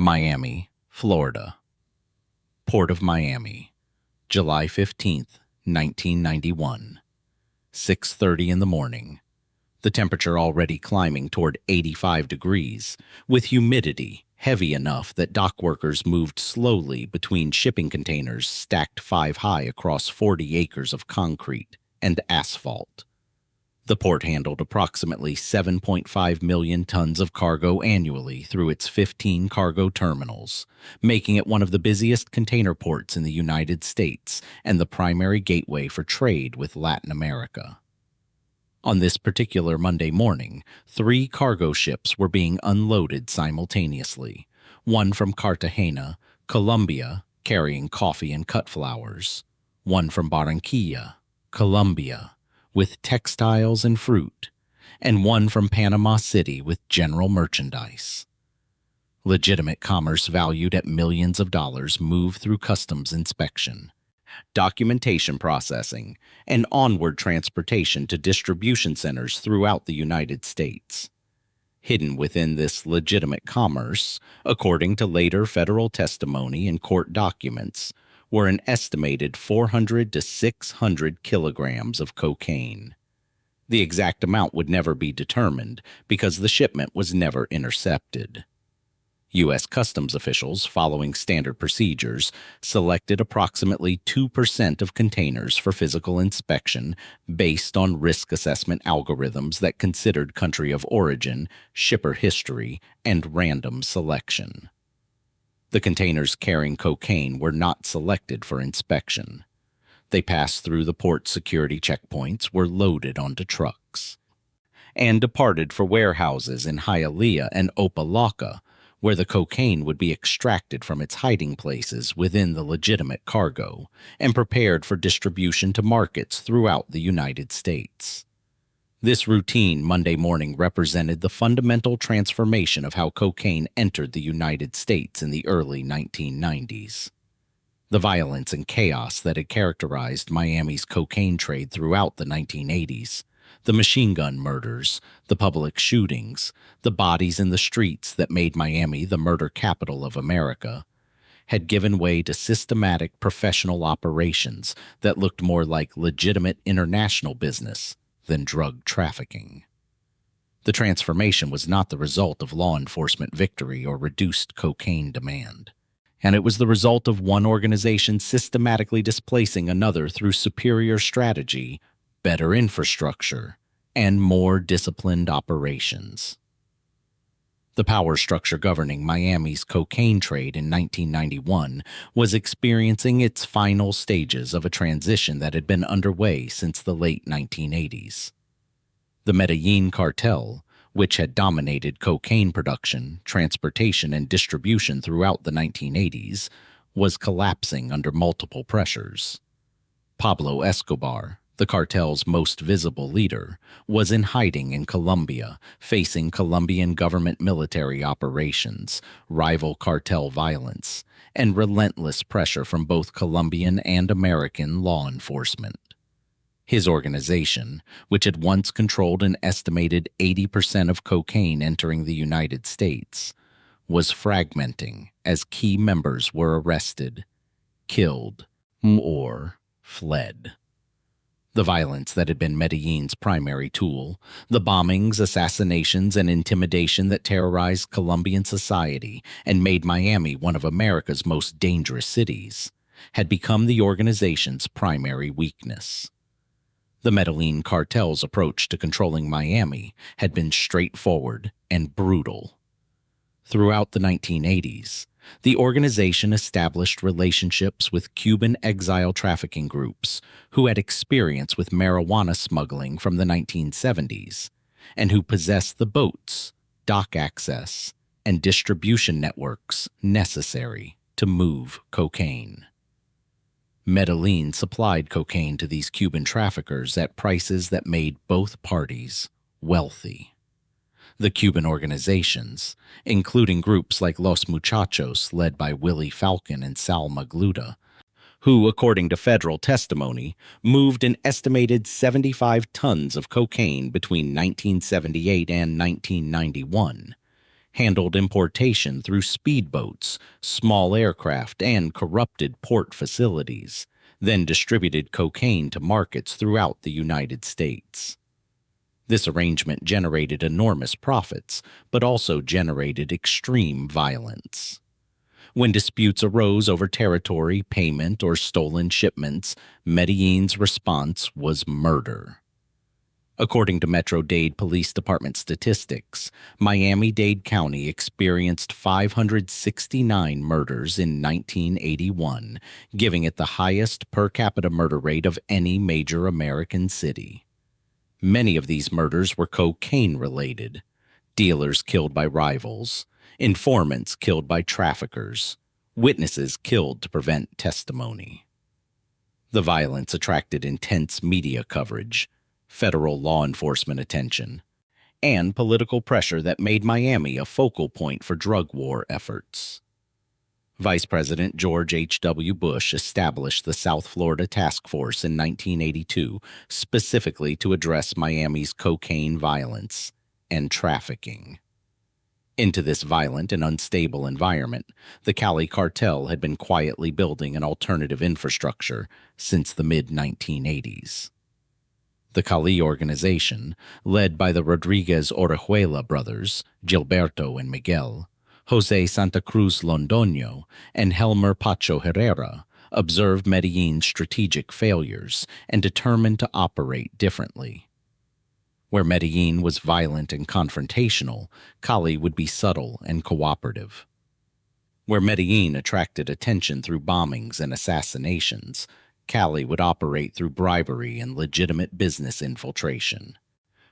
Miami, Florida. Port of Miami, July 15th, 1991. 6:30 in the morning. The temperature already climbing toward 85 degrees, with humidity heavy enough that dock workers moved slowly between shipping containers stacked 5 high across 40 acres of concrete and asphalt. The port handled approximately 7.5 million tons of cargo annually through its 15 cargo terminals, making it one of the busiest container ports in the United States and the primary gateway for trade with Latin America. On this particular Monday morning, 3 cargo ships were being unloaded simultaneously, one from Cartagena, Colombia, carrying coffee and cut flowers, one from Barranquilla, Colombia, with textiles and fruit, and one from Panama City with general merchandise. Legitimate commerce valued at millions of dollars moved through customs inspection, documentation processing, and onward transportation to distribution centers throughout the United States. Hidden within this legitimate commerce, according to later federal testimony and court documents, were an estimated 400 to 600 kilograms of cocaine. The exact amount would never be determined because the shipment was never intercepted. U.S. Customs officials, following standard procedures, selected approximately 2% of containers for physical inspection based on risk assessment algorithms that considered country of origin, shipper history, and random selection. The containers carrying cocaine were not selected for inspection. They passed through the port security checkpoints, were loaded onto trucks, and departed for warehouses in Hialeah and Opa-locka, where the cocaine would be extracted from its hiding places within the legitimate cargo and prepared for distribution to markets throughout the United States. This routine Monday morning represented the fundamental transformation of how cocaine entered the United States in the early 1990s. The violence and chaos that had characterized Miami's cocaine trade throughout the 1980s, the machine gun murders, the public shootings, the bodies in the streets that made Miami the murder capital of America, had given way to systematic professional operations that looked more like legitimate international business than drug trafficking. The transformation was not the result of law enforcement victory or reduced cocaine demand, and it was the result of one organization systematically displacing another through superior strategy, better infrastructure, and more disciplined operations. The power structure governing Miami's cocaine trade in 1991 was experiencing its final stages of a transition that had been underway since the late 1980s. The Medellín cartel, which had dominated cocaine production, transportation, and distribution throughout the 1980s, was collapsing under multiple pressures. Pablo Escobar, the cartel's most visible leader, was in hiding in Colombia, facing Colombian government military operations, rival cartel violence, and relentless pressure from both Colombian and American law enforcement. His organization, which had once controlled an estimated 80% of cocaine entering the United States, was fragmenting as key members were arrested, killed, or fled. The violence that had been Medellín's primary tool, the bombings, assassinations, and intimidation that terrorized Colombian society and made Miami one of America's most dangerous cities, had become the organization's primary weakness. The Medellín cartel's approach to controlling Miami had been straightforward and brutal. Throughout the 1980s, the organization established relationships with Cuban exile trafficking groups who had experience with marijuana smuggling from the 1970s and who possessed the boats, dock access, and distribution networks necessary to move cocaine. Medellín supplied cocaine to these Cuban traffickers at prices that made both parties wealthy. The Cuban organizations, including groups like Los Muchachos led by Willie Falcon and Sal Magluta, who, according to federal testimony, moved an estimated 75 tons of cocaine between 1978 and 1991, handled importation through speedboats, small aircraft, and corrupted port facilities, then distributed cocaine to markets throughout the United States. This arrangement generated enormous profits, but also generated extreme violence. When disputes arose over territory, payment, or stolen shipments, Medellín's response was murder. According to Metro-Dade Police Department statistics, Miami-Dade County experienced 569 murders in 1981, giving it the highest per capita murder rate of any major American city. Many of these murders were cocaine-related: dealers killed by rivals, informants killed by traffickers, witnesses killed to prevent testimony. The violence attracted intense media coverage, federal law enforcement attention, and political pressure that made Miami a focal point for drug war efforts. Vice President George H.W. Bush established the South Florida Task Force in 1982 specifically to address Miami's cocaine violence and trafficking. Into this violent and unstable environment, the Cali Cartel had been quietly building an alternative infrastructure since the mid-1980s. The Cali organization, led by the Rodriguez Orejuela brothers, Gilberto and Miguel, Jose Santa Cruz Londoño, and Helmer Pacho Herrera, observed Medellín's strategic failures and determined to operate differently. Where Medellín was violent and confrontational, Cali would be subtle and cooperative. Where Medellín attracted attention through bombings and assassinations, Cali would operate through bribery and legitimate business infiltration.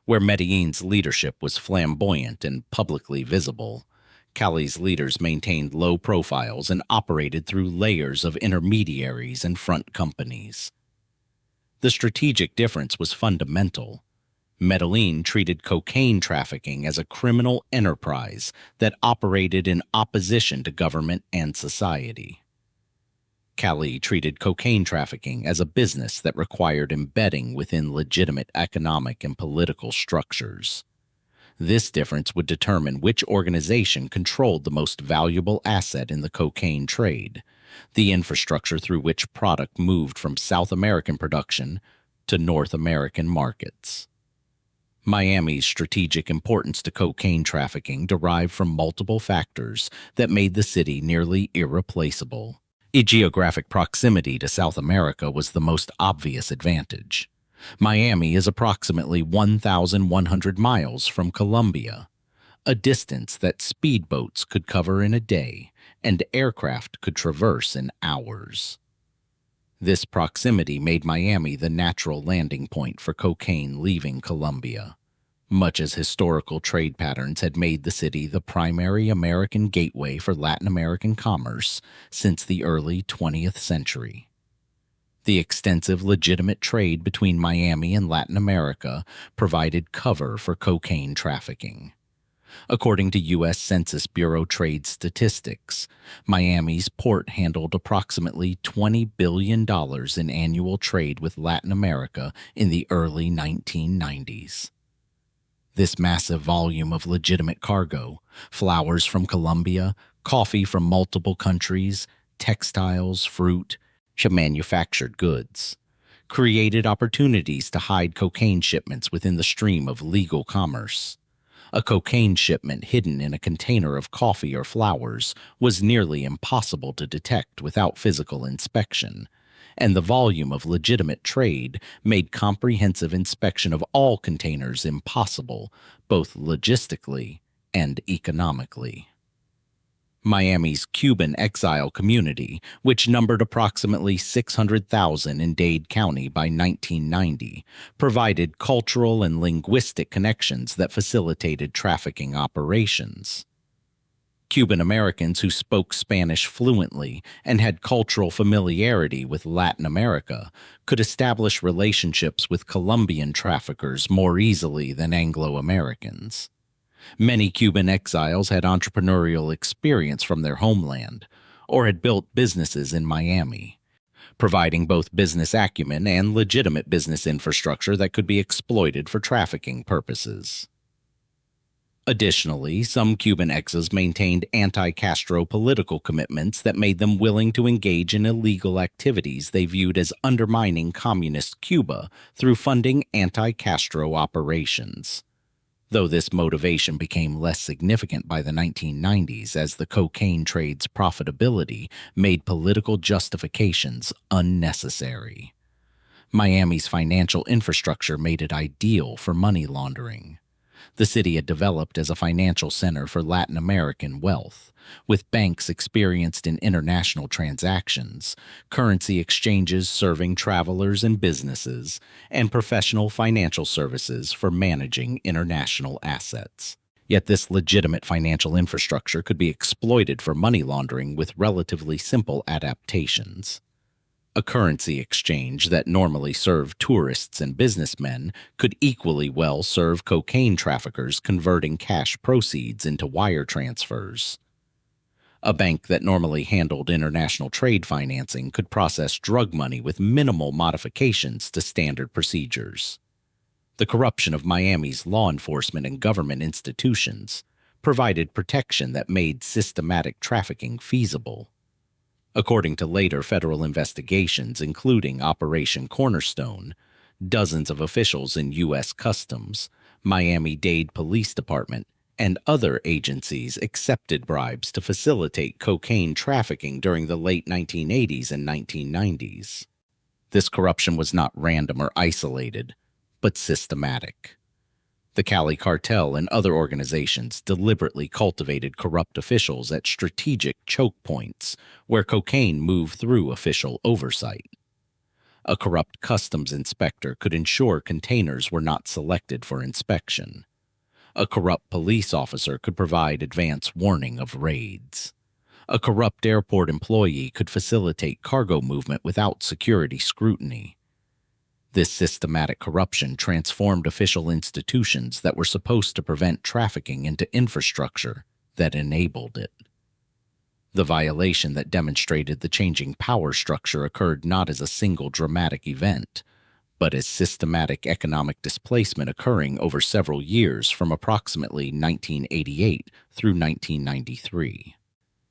Where Medellín's leadership was flamboyant and publicly visible, Cali's leaders maintained low profiles and operated through layers of intermediaries and front companies. The strategic difference was fundamental. Medellín treated cocaine trafficking as a criminal enterprise that operated in opposition to government and society. Cali treated cocaine trafficking as a business that required embedding within legitimate economic and political structures. This difference would determine which organization controlled the most valuable asset in the cocaine trade, the infrastructure through which product moved from South American production to North American markets. Miami's strategic importance to cocaine trafficking derived from multiple factors that made the city nearly irreplaceable. Its geographic proximity to South America was the most obvious advantage. Miami is approximately 1,100 miles from Colombia, a distance that speedboats could cover in a day and aircraft could traverse in hours. This proximity made Miami the natural landing point for cocaine leaving Colombia, much as historical trade patterns had made the city the primary American gateway for Latin American commerce since the early 20th century. The extensive legitimate trade between Miami and Latin America provided cover for cocaine trafficking. According to U.S. Census Bureau trade statistics, Miami's port handled approximately $20 billion in annual trade with Latin America in the early 1990s. This massive volume of legitimate cargo, flowers from Colombia, coffee from multiple countries, textiles, fruit, manufactured goods, created opportunities to hide cocaine shipments within the stream of legal commerce. A cocaine shipment hidden in a container of coffee or flowers was nearly impossible to detect without physical inspection, and the volume of legitimate trade made comprehensive inspection of all containers impossible, both logistically and economically. Miami's Cuban exile community, which numbered approximately 600,000 in Dade County by 1990, provided cultural and linguistic connections that facilitated trafficking operations. Cuban Americans who spoke Spanish fluently and had cultural familiarity with Latin America could establish relationships with Colombian traffickers more easily than Anglo-Americans. Many Cuban exiles had entrepreneurial experience from their homeland or had built businesses in Miami, providing both business acumen and legitimate business infrastructure that could be exploited for trafficking purposes. Additionally, some Cuban exes maintained anti-Castro political commitments that made them willing to engage in illegal activities they viewed as undermining communist Cuba through funding anti-Castro operations. Though this motivation became less significant by the 1990s as the cocaine trade's profitability made political justifications unnecessary. Miami's financial infrastructure made it ideal for money laundering. The city had developed as a financial center for Latin American wealth, with banks experienced in international transactions, currency exchanges serving travelers and businesses, and professional financial services for managing international assets. Yet this legitimate financial infrastructure could be exploited for money laundering with relatively simple adaptations. A currency exchange that normally served tourists and businessmen could equally well serve cocaine traffickers converting cash proceeds into wire transfers. A bank that normally handled international trade financing could process drug money with minimal modifications to standard procedures. The corruption of Miami's law enforcement and government institutions provided protection that made systematic trafficking feasible. According to later federal investigations, including Operation Cornerstone, dozens of officials in U.S. Customs, Miami-Dade Police Department, and other agencies accepted bribes to facilitate cocaine trafficking during the late 1980s and 1990s. This corruption was not random or isolated, but systematic. The Cali Cartel and other organizations deliberately cultivated corrupt officials at strategic choke points where cocaine moved through official oversight. A corrupt customs inspector could ensure containers were not selected for inspection. A corrupt police officer could provide advance warning of raids. A corrupt airport employee could facilitate cargo movement without security scrutiny. This systematic corruption transformed official institutions that were supposed to prevent trafficking into infrastructure that enabled it. The violation that demonstrated the changing power structure occurred not as a single dramatic event, but as systematic economic displacement occurring over several years from approximately 1988 through 1993.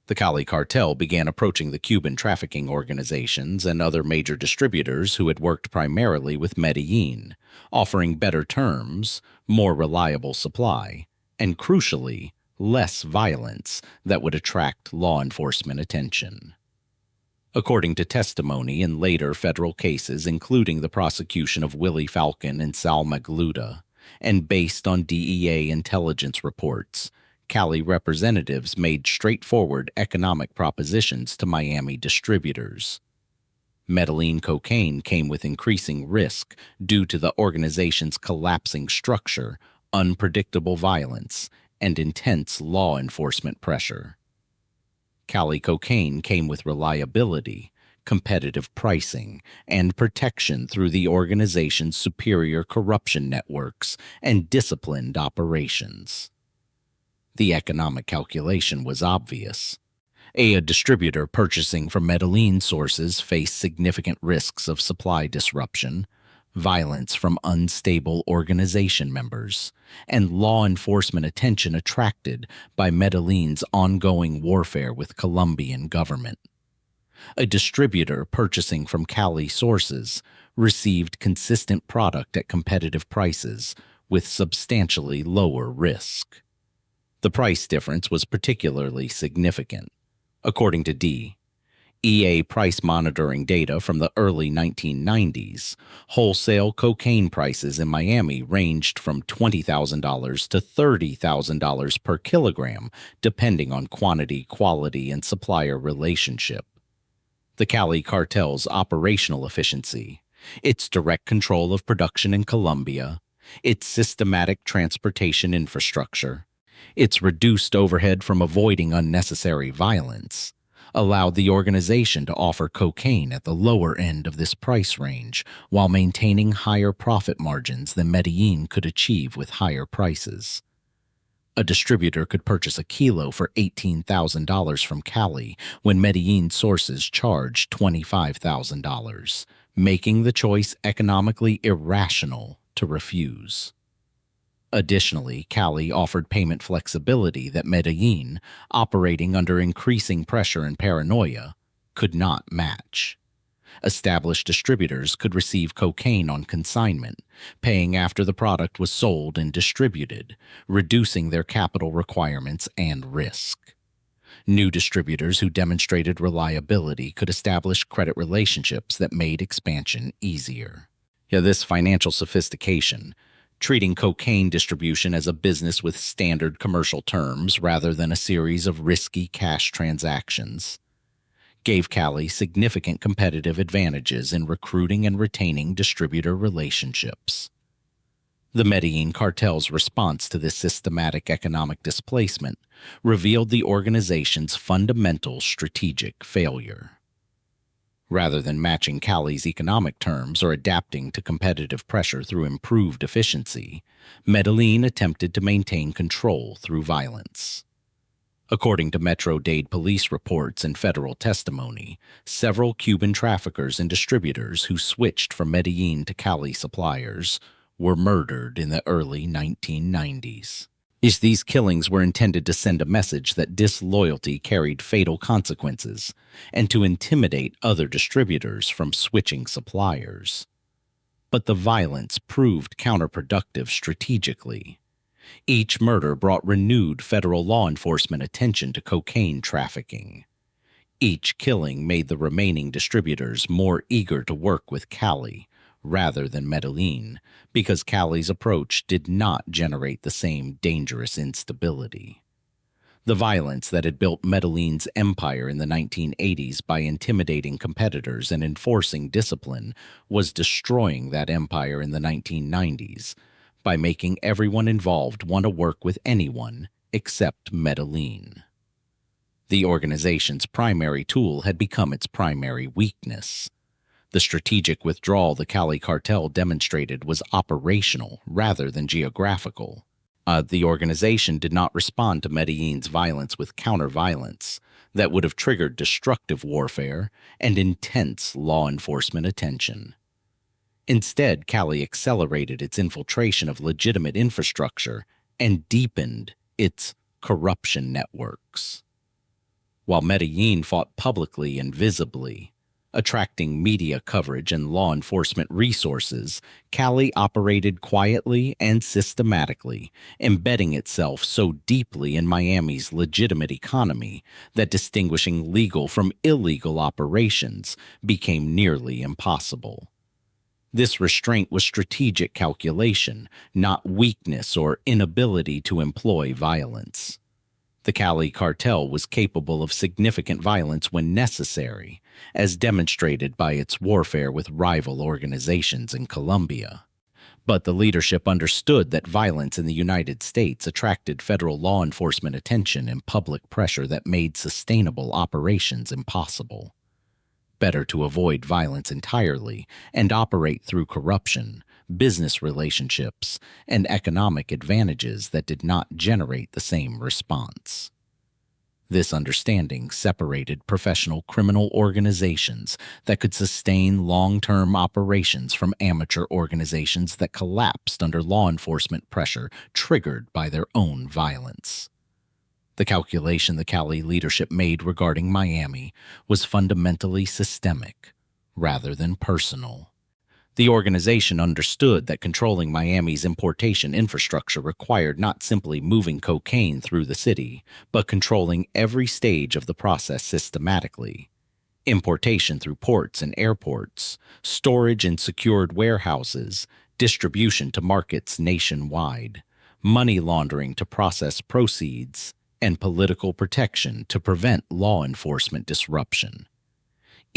The Cali Cartel began approaching the Cuban trafficking organizations and other major distributors who had worked primarily with Medellín, offering better terms, more reliable supply, and crucially, less violence that would attract law enforcement attention. According to testimony in later federal cases, including the prosecution of Willie Falcon and Sal Magluta, and based on DEA intelligence reports, Cali representatives made straightforward economic propositions to Miami distributors. Medellín cocaine came with increasing risk due to the organization's collapsing structure, unpredictable violence, and intense law enforcement pressure. Cali cocaine came with reliability, competitive pricing, and protection through the organization's superior corruption networks and disciplined operations. The economic calculation was obvious. A distributor purchasing from Medellín sources faced significant risks of supply disruption, violence from unstable organization members, and law enforcement attention attracted by Medellín's ongoing warfare with Colombian government. A distributor purchasing from Cali sources received consistent product at competitive prices with substantially lower risk. The price difference was particularly significant. According to DEA price monitoring data from the early 1990s, wholesale cocaine prices in Miami ranged from $20,000 to $30,000 per kilogram, depending on quantity, quality, and supplier relationship. The Cali Cartel's operational efficiency, its direct control of production in Colombia, its systematic transportation infrastructure, its reduced overhead from avoiding unnecessary violence, allowed the organization to offer cocaine at the lower end of this price range while maintaining higher profit margins than Medellín could achieve with higher prices. A distributor could purchase a kilo for $18,000 from Cali when Medellín sources charged $25,000, making the choice economically irrational to refuse. Additionally, Cali offered payment flexibility that Medellín, operating under increasing pressure and paranoia, could not match. Established distributors could receive cocaine on consignment, paying after the product was sold and distributed, reducing their capital requirements and risk. New distributors who demonstrated reliability could establish credit relationships that made expansion easier. This financial sophistication, treating cocaine distribution as a business with standard commercial terms rather than a series of risky cash transactions, gave Cali significant competitive advantages in recruiting and retaining distributor relationships. The Medellín cartel's response to this systematic economic displacement revealed the organization's fundamental strategic failure. Rather than matching Cali's economic terms or adapting to competitive pressure through improved efficiency, Medellín attempted to maintain control through violence. According to Metro-Dade police reports and federal testimony, several Cuban traffickers and distributors who switched from Medellín to Cali suppliers were murdered in the early 1990s. These killings were intended to send a message that disloyalty carried fatal consequences and to intimidate other distributors from switching suppliers. But the violence proved counterproductive strategically. Each murder brought renewed federal law enforcement attention to cocaine trafficking. Each killing made the remaining distributors more eager to work with Cali rather than Medellín, because Cali's approach did not generate the same dangerous instability. The violence that had built Medellín's empire in the 1980s by intimidating competitors and enforcing discipline was destroying that empire in the 1990s by making everyone involved want to work with anyone except Medellín. The organization's primary tool had become its primary weakness. The strategic withdrawal the Cali Cartel demonstrated was operational rather than geographical. The organization did not respond to Medellín's violence with counter-violence that would have triggered destructive warfare and intense law enforcement attention. Instead, Cali accelerated its infiltration of legitimate infrastructure and deepened its corruption networks. While Medellín fought publicly and visibly, attracting media coverage and law enforcement resources, Cali operated quietly and systematically, embedding itself so deeply in Miami's legitimate economy that distinguishing legal from illegal operations became nearly impossible. This restraint was strategic calculation, not weakness or inability to employ violence. The Cali Cartel was capable of significant violence when necessary, as demonstrated by its warfare with rival organizations in Colombia. But the leadership understood that violence in the United States attracted federal law enforcement attention and public pressure that made sustainable operations impossible. Better to avoid violence entirely and operate through corruption, business relationships, and economic advantages that did not generate the same response. This understanding separated professional criminal organizations that could sustain long-term operations from amateur organizations that collapsed under law enforcement pressure triggered by their own violence. The calculation the Cali leadership made regarding Miami was fundamentally systemic rather than personal. The organization understood that controlling Miami's importation infrastructure required not simply moving cocaine through the city, but controlling every stage of the process systematically. Importation through ports and airports, storage in secured warehouses, distribution to markets nationwide, money laundering to process proceeds, and political protection to prevent law enforcement disruption.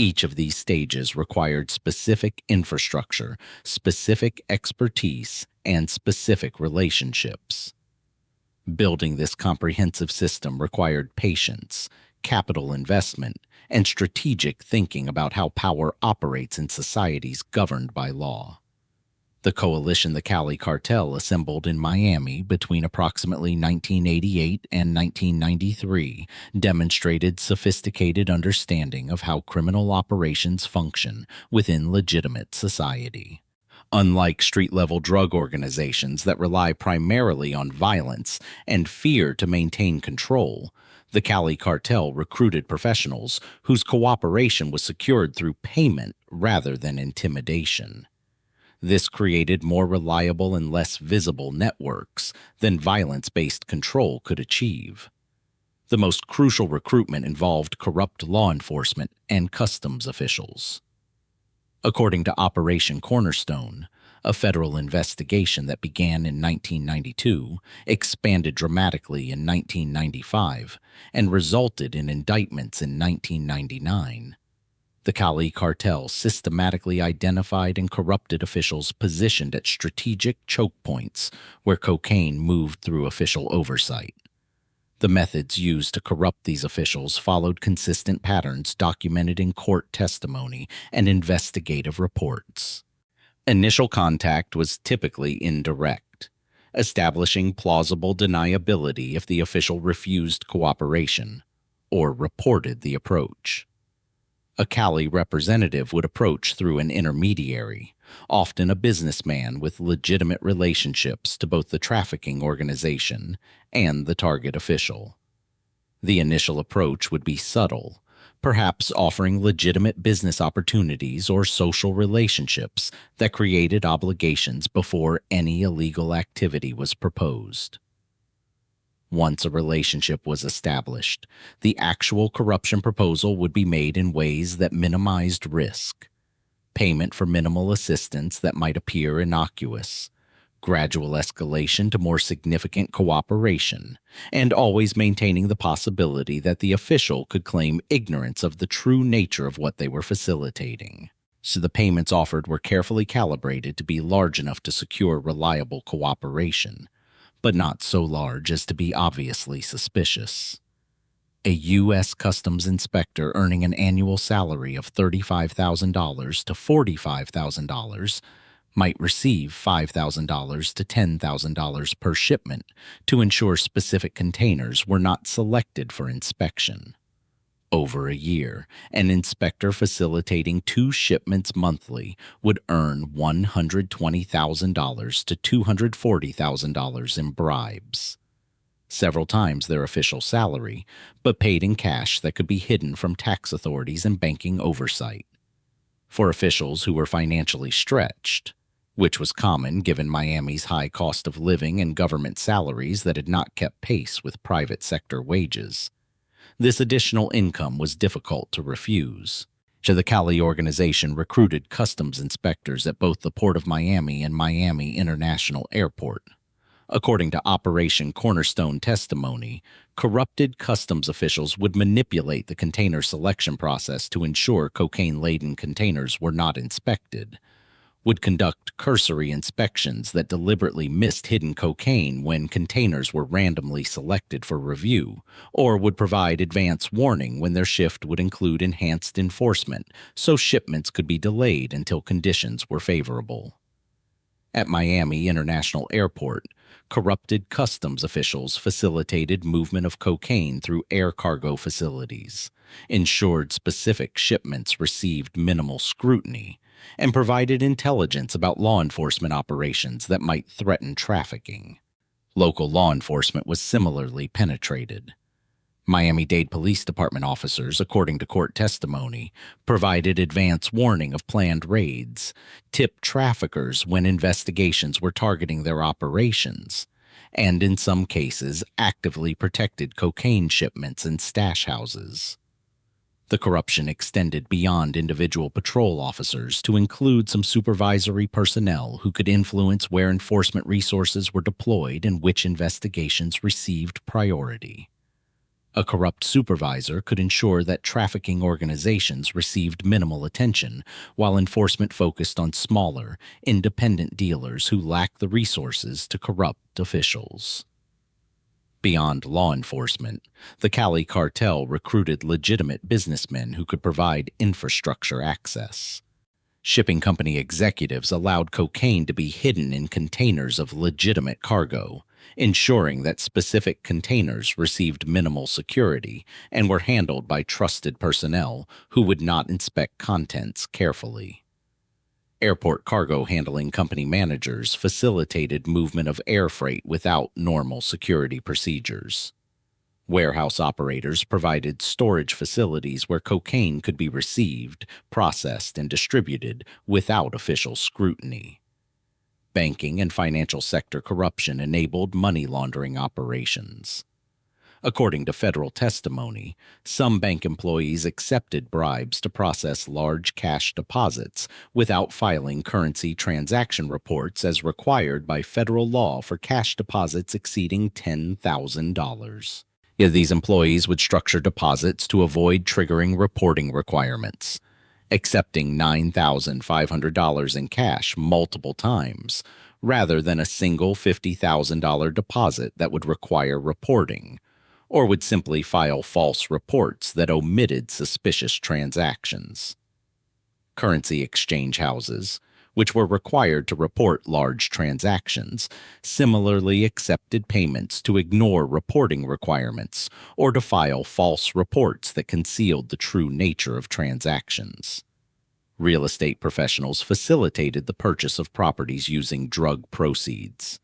Each of these stages required specific infrastructure, specific expertise, and specific relationships. Building this comprehensive system required patience, capital investment, and strategic thinking about how power operates in societies governed by law. The coalition the Cali Cartel assembled in Miami between approximately 1988 and 1993 demonstrated sophisticated understanding of how criminal operations function within legitimate society. Unlike street-level drug organizations that rely primarily on violence and fear to maintain control, the Cali Cartel recruited professionals whose cooperation was secured through payment rather than intimidation. This created more reliable and less visible networks than violence-based control could achieve. The most crucial recruitment involved corrupt law enforcement and customs officials. According to Operation Cornerstone, a federal investigation that began in 1992 expanded dramatically in 1995 and resulted in indictments in 1999. The Cali Cartel systematically identified and corrupted officials positioned at strategic chokepoints where cocaine moved through official oversight. The methods used to corrupt these officials followed consistent patterns documented in court testimony and investigative reports. Initial contact was typically indirect, establishing plausible deniability if the official refused cooperation or reported the approach. A Cali representative would approach through an intermediary, often a businessman with legitimate relationships to both the trafficking organization and the target official. The initial approach would be subtle, perhaps offering legitimate business opportunities or social relationships that created obligations before any illegal activity was proposed. Once a relationship was established, the actual corruption proposal would be made in ways that minimized risk. Payment for minimal assistance that might appear innocuous, gradual escalation to more significant cooperation, and always maintaining the possibility that the official could claim ignorance of the true nature of what they were facilitating. So the payments offered were carefully calibrated to be large enough to secure reliable cooperation, but not so large as to be obviously suspicious. A U.S. Customs inspector earning an annual salary of $35,000 to $45,000 might receive $5,000 to $10,000 per shipment to ensure specific containers were not selected for inspection. Over a year, an inspector facilitating 2 shipments monthly would earn $120,000 to $240,000 in bribes, several times their official salary, but paid in cash that could be hidden from tax authorities and banking oversight. For officials who were financially stretched, which was common given Miami's high cost of living and government salaries that had not kept pace with private sector wages, this additional income was difficult to refuse. So the Cali organization recruited customs inspectors at both the Port of Miami and Miami International Airport. According to Operation Cornerstone testimony, corrupted customs officials would manipulate the container selection process to ensure cocaine-laden containers were not inspected, would conduct cursory inspections that deliberately missed hidden cocaine when containers were randomly selected for review, or would provide advance warning when their shift would include enhanced enforcement so shipments could be delayed until conditions were favorable. At Miami International Airport, corrupted customs officials facilitated movement of cocaine through air cargo facilities, ensured specific shipments received minimal scrutiny, and provided intelligence about law enforcement operations that might threaten trafficking. Local law enforcement was similarly penetrated. Miami-Dade Police Department officers, according to court testimony, provided advance warning of planned raids, tipped traffickers when investigations were targeting their operations, and in some cases actively protected cocaine shipments and stash houses. The corruption extended beyond individual patrol officers to include some supervisory personnel who could influence where enforcement resources were deployed and which investigations received priority. A corrupt supervisor could ensure that trafficking organizations received minimal attention, while enforcement focused on smaller, independent dealers who lacked the resources to corrupt officials. Beyond law enforcement, the Cali Cartel recruited legitimate businessmen who could provide infrastructure access. Shipping company executives allowed cocaine to be hidden in containers of legitimate cargo, ensuring that specific containers received minimal security and were handled by trusted personnel who would not inspect contents carefully. Airport cargo handling company managers facilitated movement of air freight without normal security procedures. Warehouse operators provided storage facilities where cocaine could be received, processed, and distributed without official scrutiny. Banking and financial sector corruption enabled money laundering operations. According to federal testimony, some bank employees accepted bribes to process large cash deposits without filing currency transaction reports as required by federal law for cash deposits exceeding $10,000. Yet these employees would structure deposits to avoid triggering reporting requirements, accepting $9,500 in cash multiple times, rather than a single $50,000 deposit that would require reporting, or would simply file false reports that omitted suspicious transactions. Currency exchange houses, which were required to report large transactions, similarly accepted payments to ignore reporting requirements or to file false reports that concealed the true nature of transactions. Real estate professionals facilitated the purchase of properties using drug proceeds.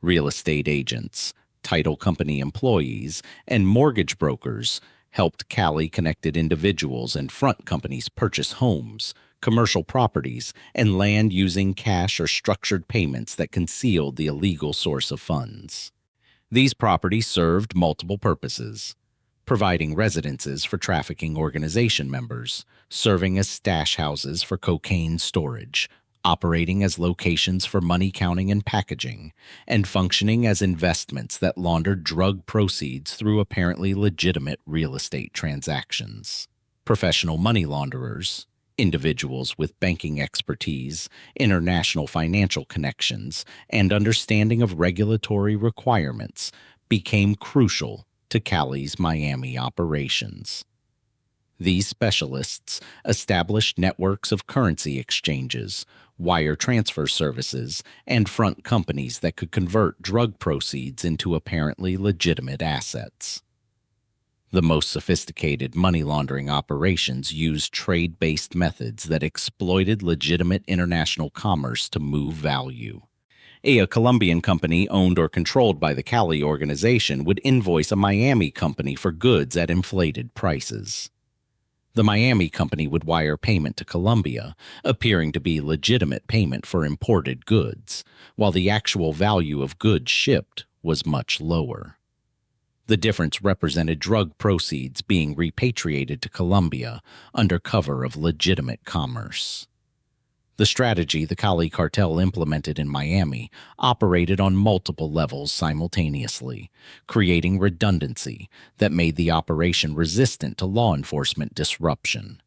Real estate agents, title company employees, and mortgage brokers helped Cali-connected individuals and front companies purchase homes, commercial properties, and land using cash or structured payments that concealed the illegal source of funds. These properties served multiple purposes: providing residences for trafficking organization members, serving as stash houses for cocaine storage, operating as locations for money counting and packaging, and functioning as investments that laundered drug proceeds through apparently legitimate real estate transactions. Professional money launderers, individuals with banking expertise, international financial connections, and understanding of regulatory requirements, became crucial to Cali's Miami operations. These specialists established networks of currency exchanges, wire transfer services, and front companies that could convert drug proceeds into apparently legitimate assets. The most sophisticated money laundering operations used trade-based methods that exploited legitimate international commerce to move value. A Colombian company owned or controlled by the Cali organization would invoice a Miami company for goods at inflated prices. The Miami company would wire payment to Colombia, appearing to be legitimate payment for imported goods, while the actual value of goods shipped was much lower. The difference represented drug proceeds being repatriated to Colombia under cover of legitimate commerce. The strategy the Cali Cartel implemented in Miami operated on multiple levels simultaneously, creating redundancy that made the operation resistant to law enforcement disruption.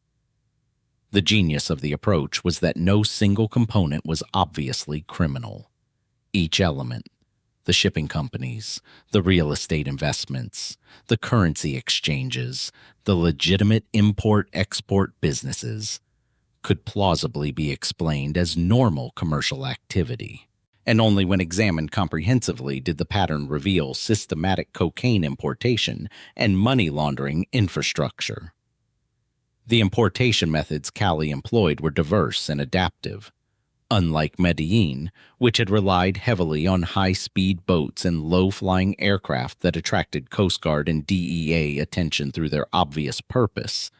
The genius of the approach was that no single component was obviously criminal. Each element, the shipping companies, the real estate investments, the currency exchanges, the legitimate import-export businesses, could plausibly be explained as normal commercial activity. And only when examined comprehensively did the pattern reveal systematic cocaine importation and money laundering infrastructure. The importation methods Cali employed were diverse and adaptive. Unlike Medellín, which had relied heavily on high-speed boats and low-flying aircraft that attracted Coast Guard and DEA attention through their obvious purpose,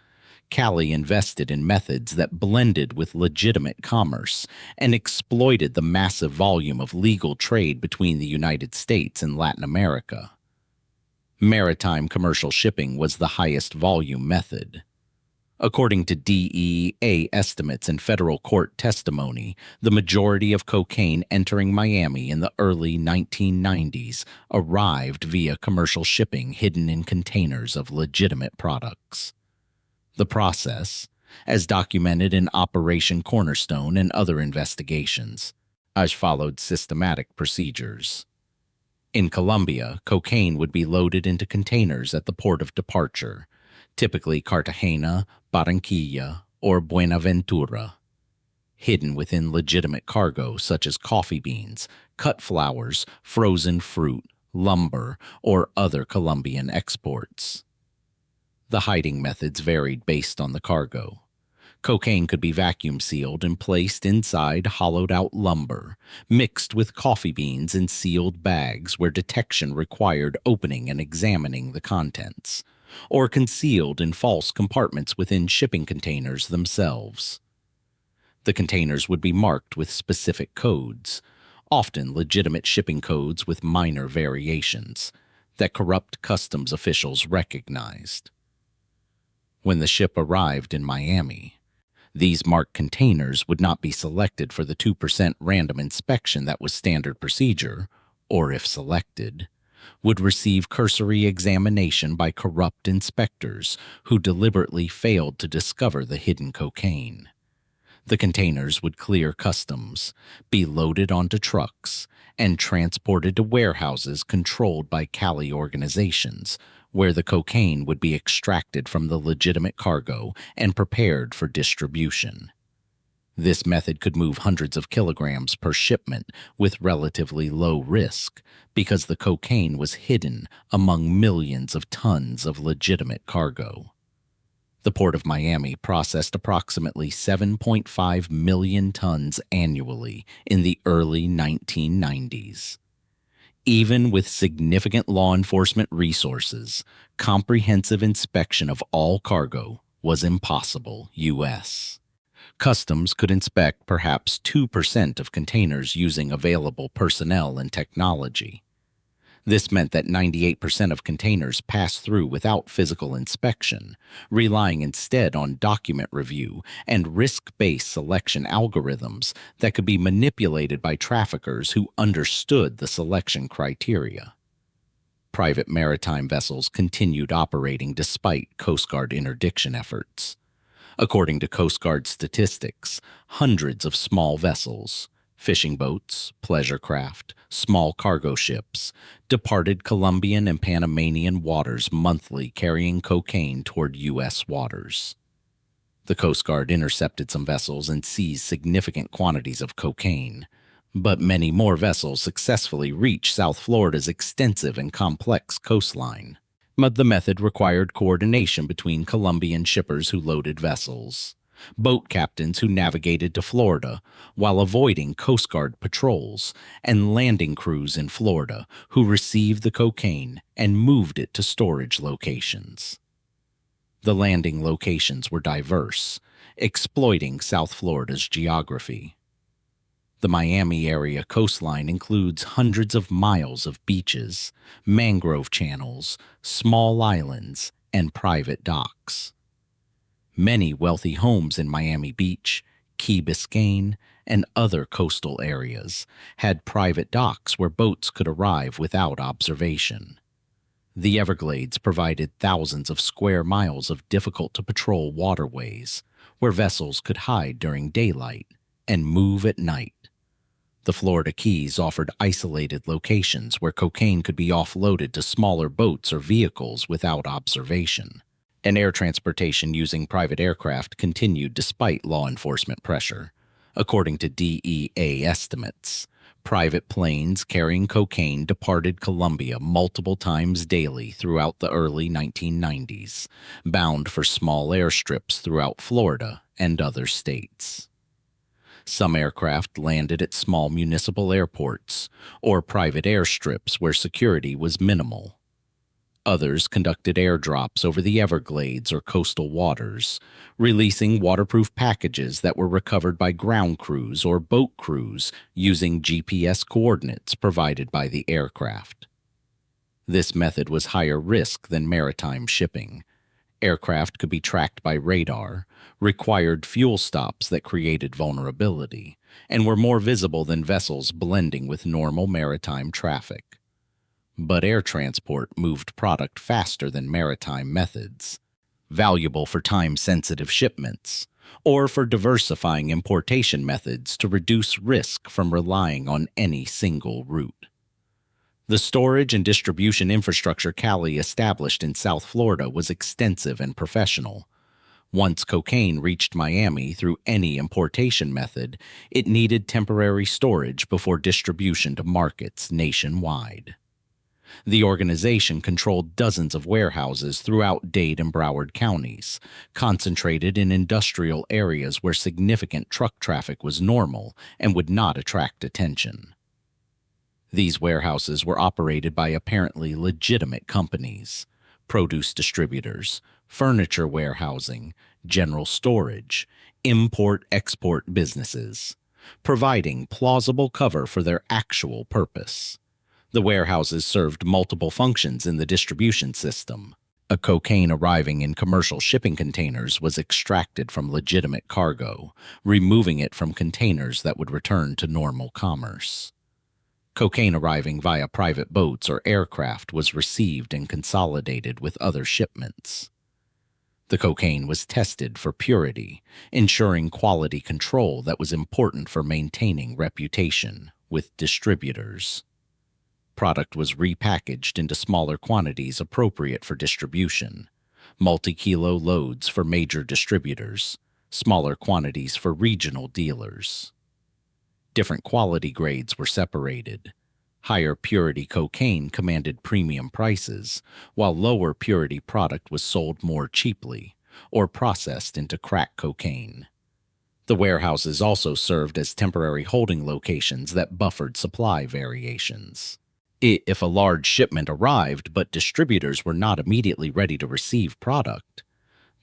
Cali invested in methods that blended with legitimate commerce and exploited the massive volume of legal trade between the United States and Latin America. Maritime commercial shipping was the highest volume method. According to DEA estimates and federal court testimony, the majority of cocaine entering Miami in the early 1990s arrived via commercial shipping hidden in containers of legitimate products. The process, as documented in Operation Cornerstone and other investigations, has followed systematic procedures. In Colombia, cocaine would be loaded into containers at the port of departure, typically Cartagena, Barranquilla, or Buenaventura, hidden within legitimate cargo such as coffee beans, cut flowers, frozen fruit, lumber, or other Colombian exports. The hiding methods varied based on the cargo. Cocaine could be vacuum sealed and placed inside hollowed-out lumber, mixed with coffee beans in sealed bags where detection required opening and examining the contents, or concealed in false compartments within shipping containers themselves. The containers would be marked with specific codes, often legitimate shipping codes with minor variations, that corrupt customs officials recognized. When the ship arrived in Miami, these marked containers would not be selected for the 2% random inspection that was standard procedure, or if selected, would receive cursory examination by corrupt inspectors who deliberately failed to discover the hidden cocaine. The containers would clear customs, be loaded onto trucks, and transported to warehouses controlled by Cali organizations, where the cocaine would be extracted from the legitimate cargo and prepared for distribution. This method could move hundreds of kilograms per shipment with relatively low risk because the cocaine was hidden among millions of tons of legitimate cargo. The Port of Miami processed approximately 7.5 million tons annually in the early 1990s. Even with significant law enforcement resources, comprehensive inspection of all cargo was impossible. U.S. Customs could inspect perhaps 2% of containers using available personnel and technology. This meant that 98% of containers passed through without physical inspection, relying instead on document review and risk-based selection algorithms that could be manipulated by traffickers who understood the selection criteria. Private maritime vessels continued operating despite Coast Guard interdiction efforts. According to Coast Guard statistics, hundreds of small vessels, fishing boats, pleasure craft, small cargo ships, departed Colombian and Panamanian waters monthly carrying cocaine toward U.S. waters. The Coast Guard intercepted some vessels and seized significant quantities of cocaine, but many more vessels successfully reached South Florida's extensive and complex coastline. But the method required coordination between Colombian shippers who loaded vessels, boat captains who navigated to Florida while avoiding Coast Guard patrols, and landing crews in Florida who received the cocaine and moved it to storage locations. The landing locations were diverse, exploiting South Florida's geography. The Miami area coastline includes hundreds of miles of beaches, mangrove channels, small islands, and private docks. Many wealthy homes in Miami Beach, Key Biscayne, and other coastal areas had private docks where boats could arrive without observation. The Everglades provided thousands of square miles of difficult-to-patrol waterways where vessels could hide during daylight and move at night. The Florida Keys offered isolated locations where cocaine could be offloaded to smaller boats or vehicles without observation. And air transportation using private aircraft continued despite law enforcement pressure. According to DEA estimates, private planes carrying cocaine departed Colombia multiple times daily throughout the early 1990s, bound for small airstrips throughout Florida and other states. Some aircraft landed at small municipal airports or private airstrips where security was minimal. Others conducted airdrops over the Everglades or coastal waters, releasing waterproof packages that were recovered by ground crews or boat crews using GPS coordinates provided by the aircraft. This method was higher risk than maritime shipping. Aircraft could be tracked by radar, required fuel stops that created vulnerability, and were more visible than vessels blending with normal maritime traffic. But air transport moved product faster than maritime methods, valuable for time-sensitive shipments, or for diversifying importation methods to reduce risk from relying on any single route. The storage and distribution infrastructure Cali established in South Florida was extensive and professional. Once cocaine reached Miami through any importation method, it needed temporary storage before distribution to markets nationwide. The organization controlled dozens of warehouses throughout Dade and Broward counties, concentrated in industrial areas where significant truck traffic was normal and would not attract attention. These warehouses were operated by apparently legitimate companies: produce distributors, furniture warehousing, general storage, import-export businesses, providing plausible cover for their actual purpose. The warehouses served multiple functions in the distribution system. A cocaine arriving in commercial shipping containers was extracted from legitimate cargo, removing it from containers that would return to normal commerce. Cocaine arriving via private boats or aircraft was received and consolidated with other shipments. The cocaine was tested for purity, ensuring quality control that was important for maintaining reputation with distributors. Product was repackaged into smaller quantities appropriate for distribution: multi-kilo loads for major distributors, smaller quantities for regional dealers. Different quality grades were separated. Higher purity cocaine commanded premium prices, while lower purity product was sold more cheaply or processed into crack cocaine. The warehouses also served as temporary holding locations that buffered supply variations. If a large shipment arrived but distributors were not immediately ready to receive product,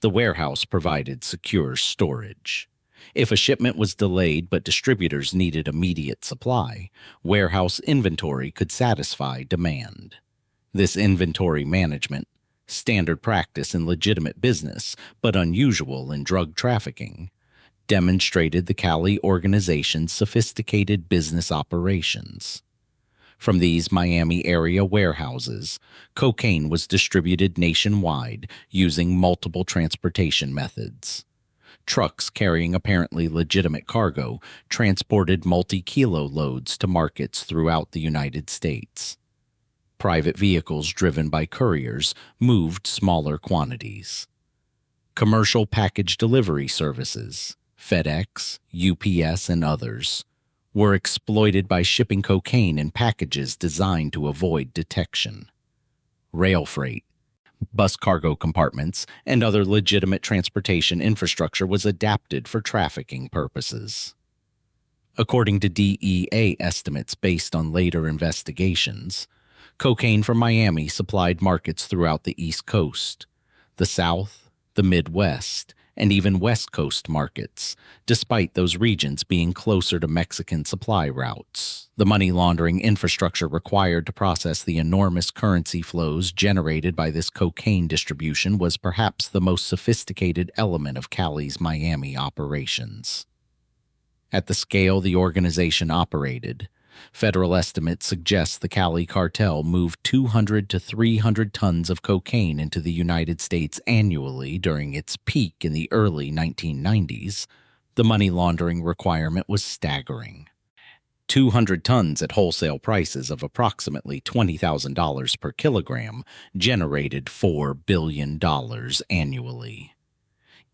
the warehouse provided secure storage. If a shipment was delayed but distributors needed immediate supply, warehouse inventory could satisfy demand. This inventory management, standard practice in legitimate business but unusual in drug trafficking, demonstrated the Cali organization's sophisticated business operations. From these Miami area warehouses, cocaine was distributed nationwide using multiple transportation methods. Trucks carrying apparently legitimate cargo transported multi-kilo loads to markets throughout the United States. Private vehicles driven by couriers moved smaller quantities. Commercial package delivery services, FedEx, UPS, and others, were exploited by shipping cocaine in packages designed to avoid detection. Rail freight, bus cargo compartments, and other legitimate transportation infrastructure was adapted for trafficking purposes. According to DEA estimates based on later investigations, cocaine from Miami supplied markets throughout the East Coast, the South, the Midwest, and even West Coast markets, despite those regions being closer to Mexican supply routes. The money laundering infrastructure required to process the enormous currency flows generated by this cocaine distribution was perhaps the most sophisticated element of Cali's Miami operations. At the scale the organization operated, federal estimates suggest the Cali Cartel moved 200 to 300 tons of cocaine into the United States annually during its peak in the early 1990s. The money laundering requirement was staggering. 200 tons at wholesale prices of approximately $20,000 per kilogram generated $4 billion annually.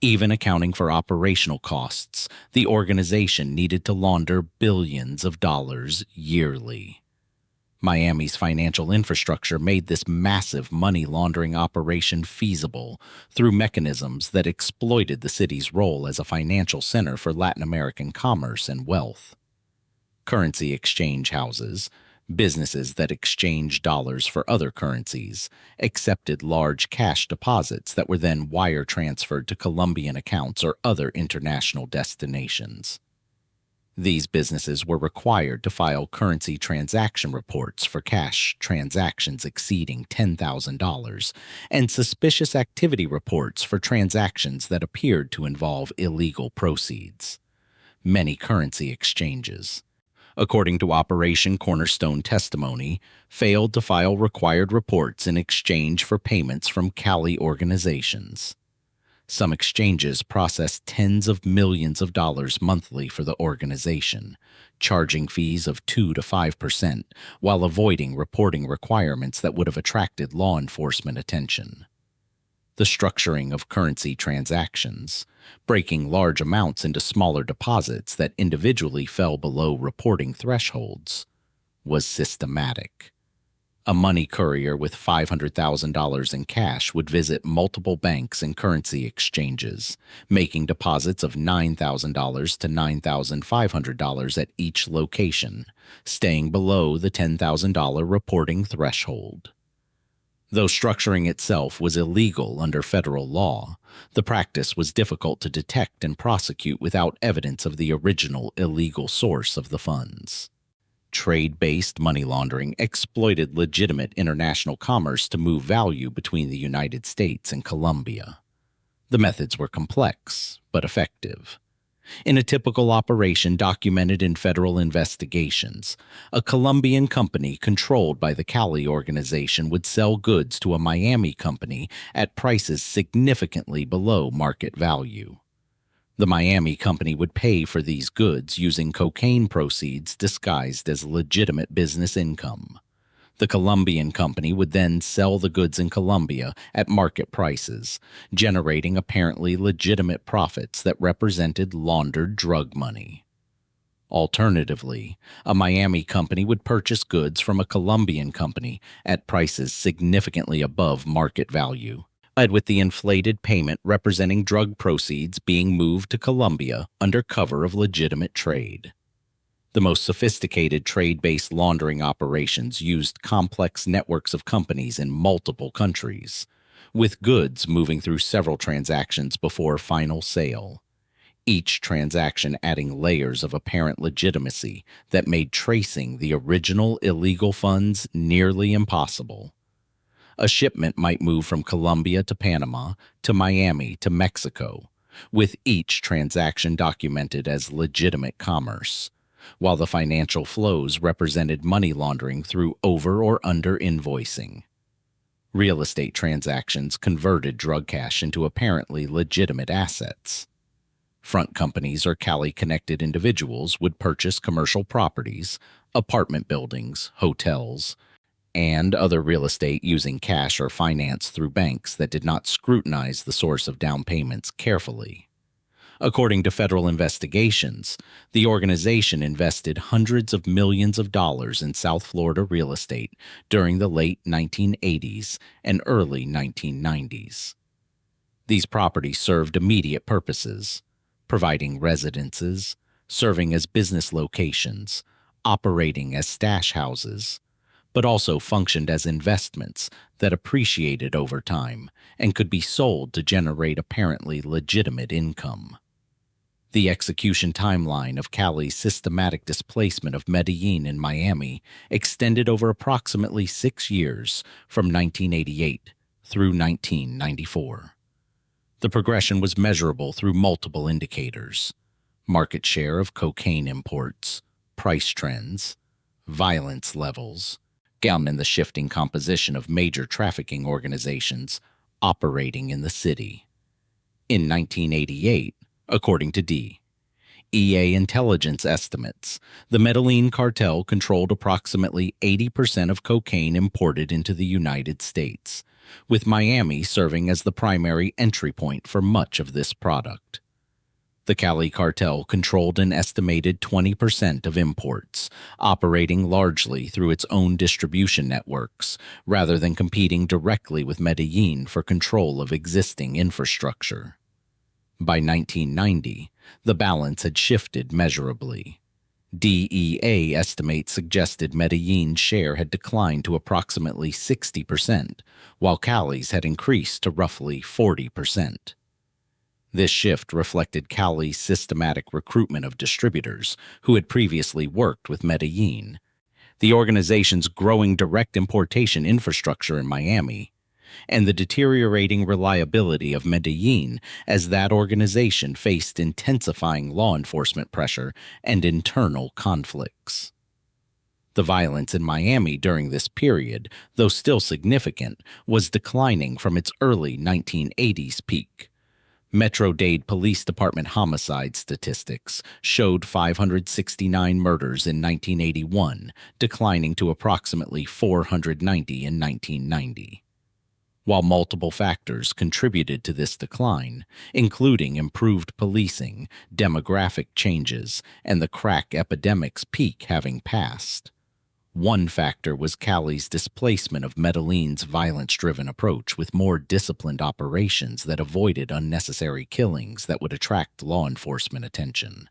Even accounting for operational costs, the organization needed to launder billions of dollars yearly. Miami's financial infrastructure made this massive money laundering operation feasible through mechanisms that exploited the city's role as a financial center for Latin American commerce and wealth. Currency exchange houses, businesses that exchanged dollars for other currencies, accepted large cash deposits that were then wire transferred to Colombian accounts or other international destinations. These businesses were required to file currency transaction reports for cash transactions exceeding $10,000 and suspicious activity reports for transactions that appeared to involve illegal proceeds. Many currency exchanges, according to Operation Cornerstone testimony, failed to file required reports in exchange for payments from Cali organizations. Some exchanges processed tens of millions of dollars monthly for the organization, charging fees of 2 to 5% while avoiding reporting requirements that would have attracted law enforcement attention. The structuring of currency transactions, breaking large amounts into smaller deposits that individually fell below reporting thresholds, was systematic. A money courier with $500,000 in cash would visit multiple banks and currency exchanges, making deposits of $9,000 to $9,500 at each location, staying below the $10,000 reporting threshold. Though structuring itself was illegal under federal law, the practice was difficult to detect and prosecute without evidence of the original illegal source of the funds. Trade-based money laundering exploited legitimate international commerce to move value between the United States and Colombia. The methods were complex, but effective. In a typical operation documented in federal investigations, a Colombian company controlled by the Cali organization would sell goods to a Miami company at prices significantly below market value. The Miami company would pay for these goods using cocaine proceeds disguised as legitimate business income. The Colombian company would then sell the goods in Colombia at market prices, generating apparently legitimate profits that represented laundered drug money. Alternatively, a Miami company would purchase goods from a Colombian company at prices significantly above market value, with the inflated payment representing drug proceeds being moved to Colombia under cover of legitimate trade. The most sophisticated trade-based laundering operations used complex networks of companies in multiple countries, with goods moving through several transactions before final sale, each transaction adding layers of apparent legitimacy that made tracing the original illegal funds nearly impossible. A shipment might move from Colombia to Panama to Miami to Mexico, with each transaction documented as legitimate commerce, while the financial flows represented money laundering through over or under invoicing. Real estate transactions converted drug cash into apparently legitimate assets. Front companies or Cali-connected individuals would purchase commercial properties, apartment buildings, hotels, and other real estate using cash or finance through banks that did not scrutinize the source of down payments carefully. According to federal investigations, the organization invested hundreds of millions of dollars in South Florida real estate during the late 1980s and early 1990s. These properties served immediate purposes, providing residences, serving as business locations, operating as stash houses, but also functioned as investments that appreciated over time and could be sold to generate apparently legitimate income. The execution timeline of Cali's systematic displacement of Medellín and Miami extended over approximately 6 years from 1988 through 1994. The progression was measurable through multiple indicators: market share of cocaine imports, price trends, violence levels, down in the shifting composition of major trafficking organizations operating in the city. In 1988, according to DEA intelligence estimates, the Medellín cartel controlled approximately 80% of cocaine imported into the United States, with Miami serving as the primary entry point for much of this product. The Cali Cartel controlled an estimated 20% of imports, operating largely through its own distribution networks, rather than competing directly with Medellín for control of existing infrastructure. By 1990, the balance had shifted measurably. DEA estimates suggested Medellín's share had declined to approximately 60%, while Cali's had increased to roughly 40%. This shift reflected Cali's systematic recruitment of distributors who had previously worked with Medellín, the organization's growing direct importation infrastructure in Miami, and the deteriorating reliability of Medellín as that organization faced intensifying law enforcement pressure and internal conflicts. The violence in Miami during this period, though still significant, was declining from its early 1980s peak. Metro-Dade Police Department homicide statistics showed 569 murders in 1981, declining to approximately 490 in 1990. While multiple factors contributed to this decline, including improved policing, demographic changes, and the crack epidemic's peak having passed, One factor was Cali's displacement of Medellín's violence-driven approach with more disciplined operations that avoided unnecessary killings that would attract law enforcement attention.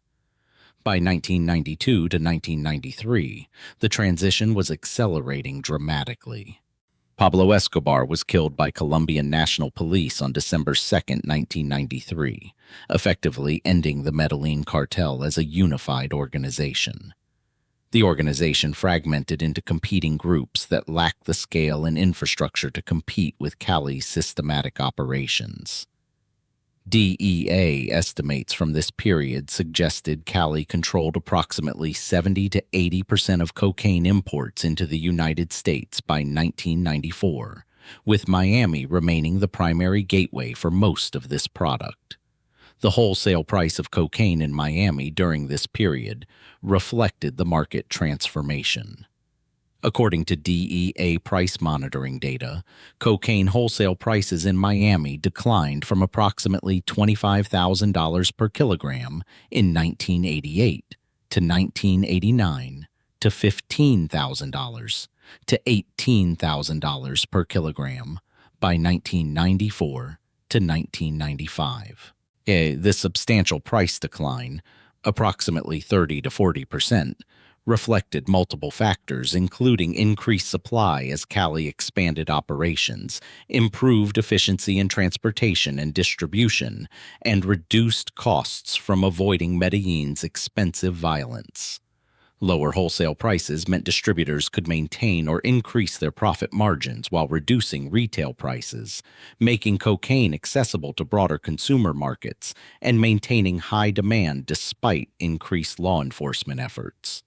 By 1992 to 1993, the transition was accelerating dramatically. Pablo Escobar was killed by Colombian National Police on December 2, 1993, effectively ending the Medellín cartel as a unified organization. The organization fragmented into competing groups that lacked the scale and infrastructure to compete with Cali's systematic operations. DEA estimates from this period suggested Cali controlled approximately 70 to 80% of cocaine imports into the United States by 1994, with Miami remaining the primary gateway for most of this product. The wholesale price of cocaine in Miami during this period reflected the market transformation. According to DEA price monitoring data, cocaine wholesale prices in Miami declined from approximately $25,000 per kilogram in 1988 to 1989 to $15,000 to $18,000 per kilogram by 1994 to 1995. This substantial price decline, approximately 30 to 40%, reflected multiple factors, including increased supply as Cali expanded operations, improved efficiency in transportation and distribution, and reduced costs from avoiding Medellín's expensive violence. Lower wholesale prices meant distributors could maintain or increase their profit margins while reducing retail prices, making cocaine accessible to broader consumer markets and maintaining high demand despite increased law enforcement efforts.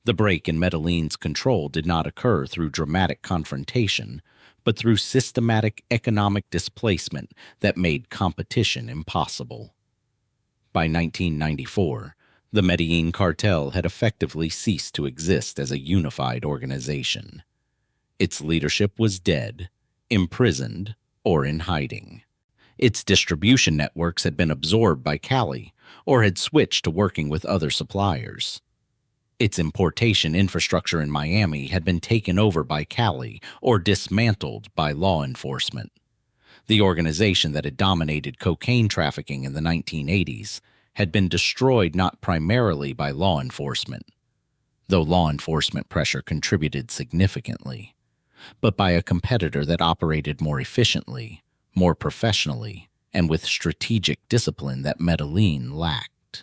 The break in Medellín's control did not occur through dramatic confrontation, but through systematic economic displacement that made competition impossible. By 1994, the Medellín cartel had effectively ceased to exist as a unified organization. Its leadership was dead, imprisoned, or in hiding. Its distribution networks had been absorbed by Cali or had switched to working with other suppliers. Its importation infrastructure in Miami had been taken over by Cali or dismantled by law enforcement. The organization that had dominated cocaine trafficking in the 1980s had been destroyed not primarily by law enforcement, though law enforcement pressure contributed significantly, but by a competitor that operated more efficiently, more professionally, and with strategic discipline that Medellín lacked.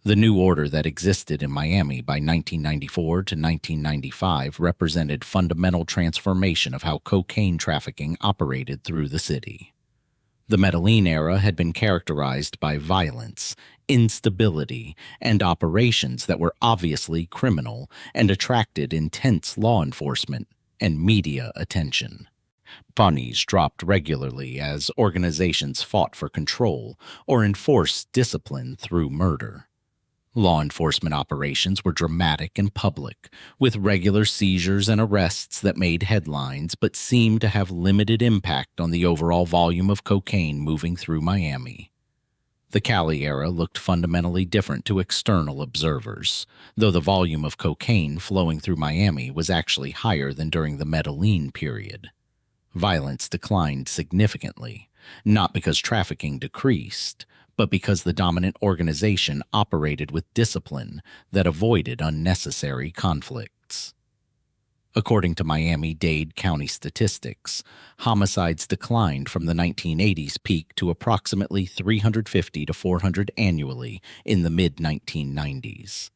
The new order that existed in Miami by 1994 to 1995 represented fundamental transformation of how cocaine trafficking operated through the city. The Medellín era had been characterized by violence, instability, and operations that were obviously criminal and attracted intense law enforcement and media attention. Bunnies dropped regularly as organizations fought for control or enforced discipline through murder. Law enforcement operations were dramatic and public, with regular seizures and arrests that made headlines but seemed to have limited impact on the overall volume of cocaine moving through Miami. The Cali era looked fundamentally different to external observers, though the volume of cocaine flowing through Miami was actually higher than during the Medellín period. Violence declined significantly, not because trafficking decreased, but because the dominant organization operated with discipline that avoided unnecessary conflicts. According to Miami-Dade County statistics, homicides declined from the 1980s peak to approximately 350 to 400 annually in the mid-1990s.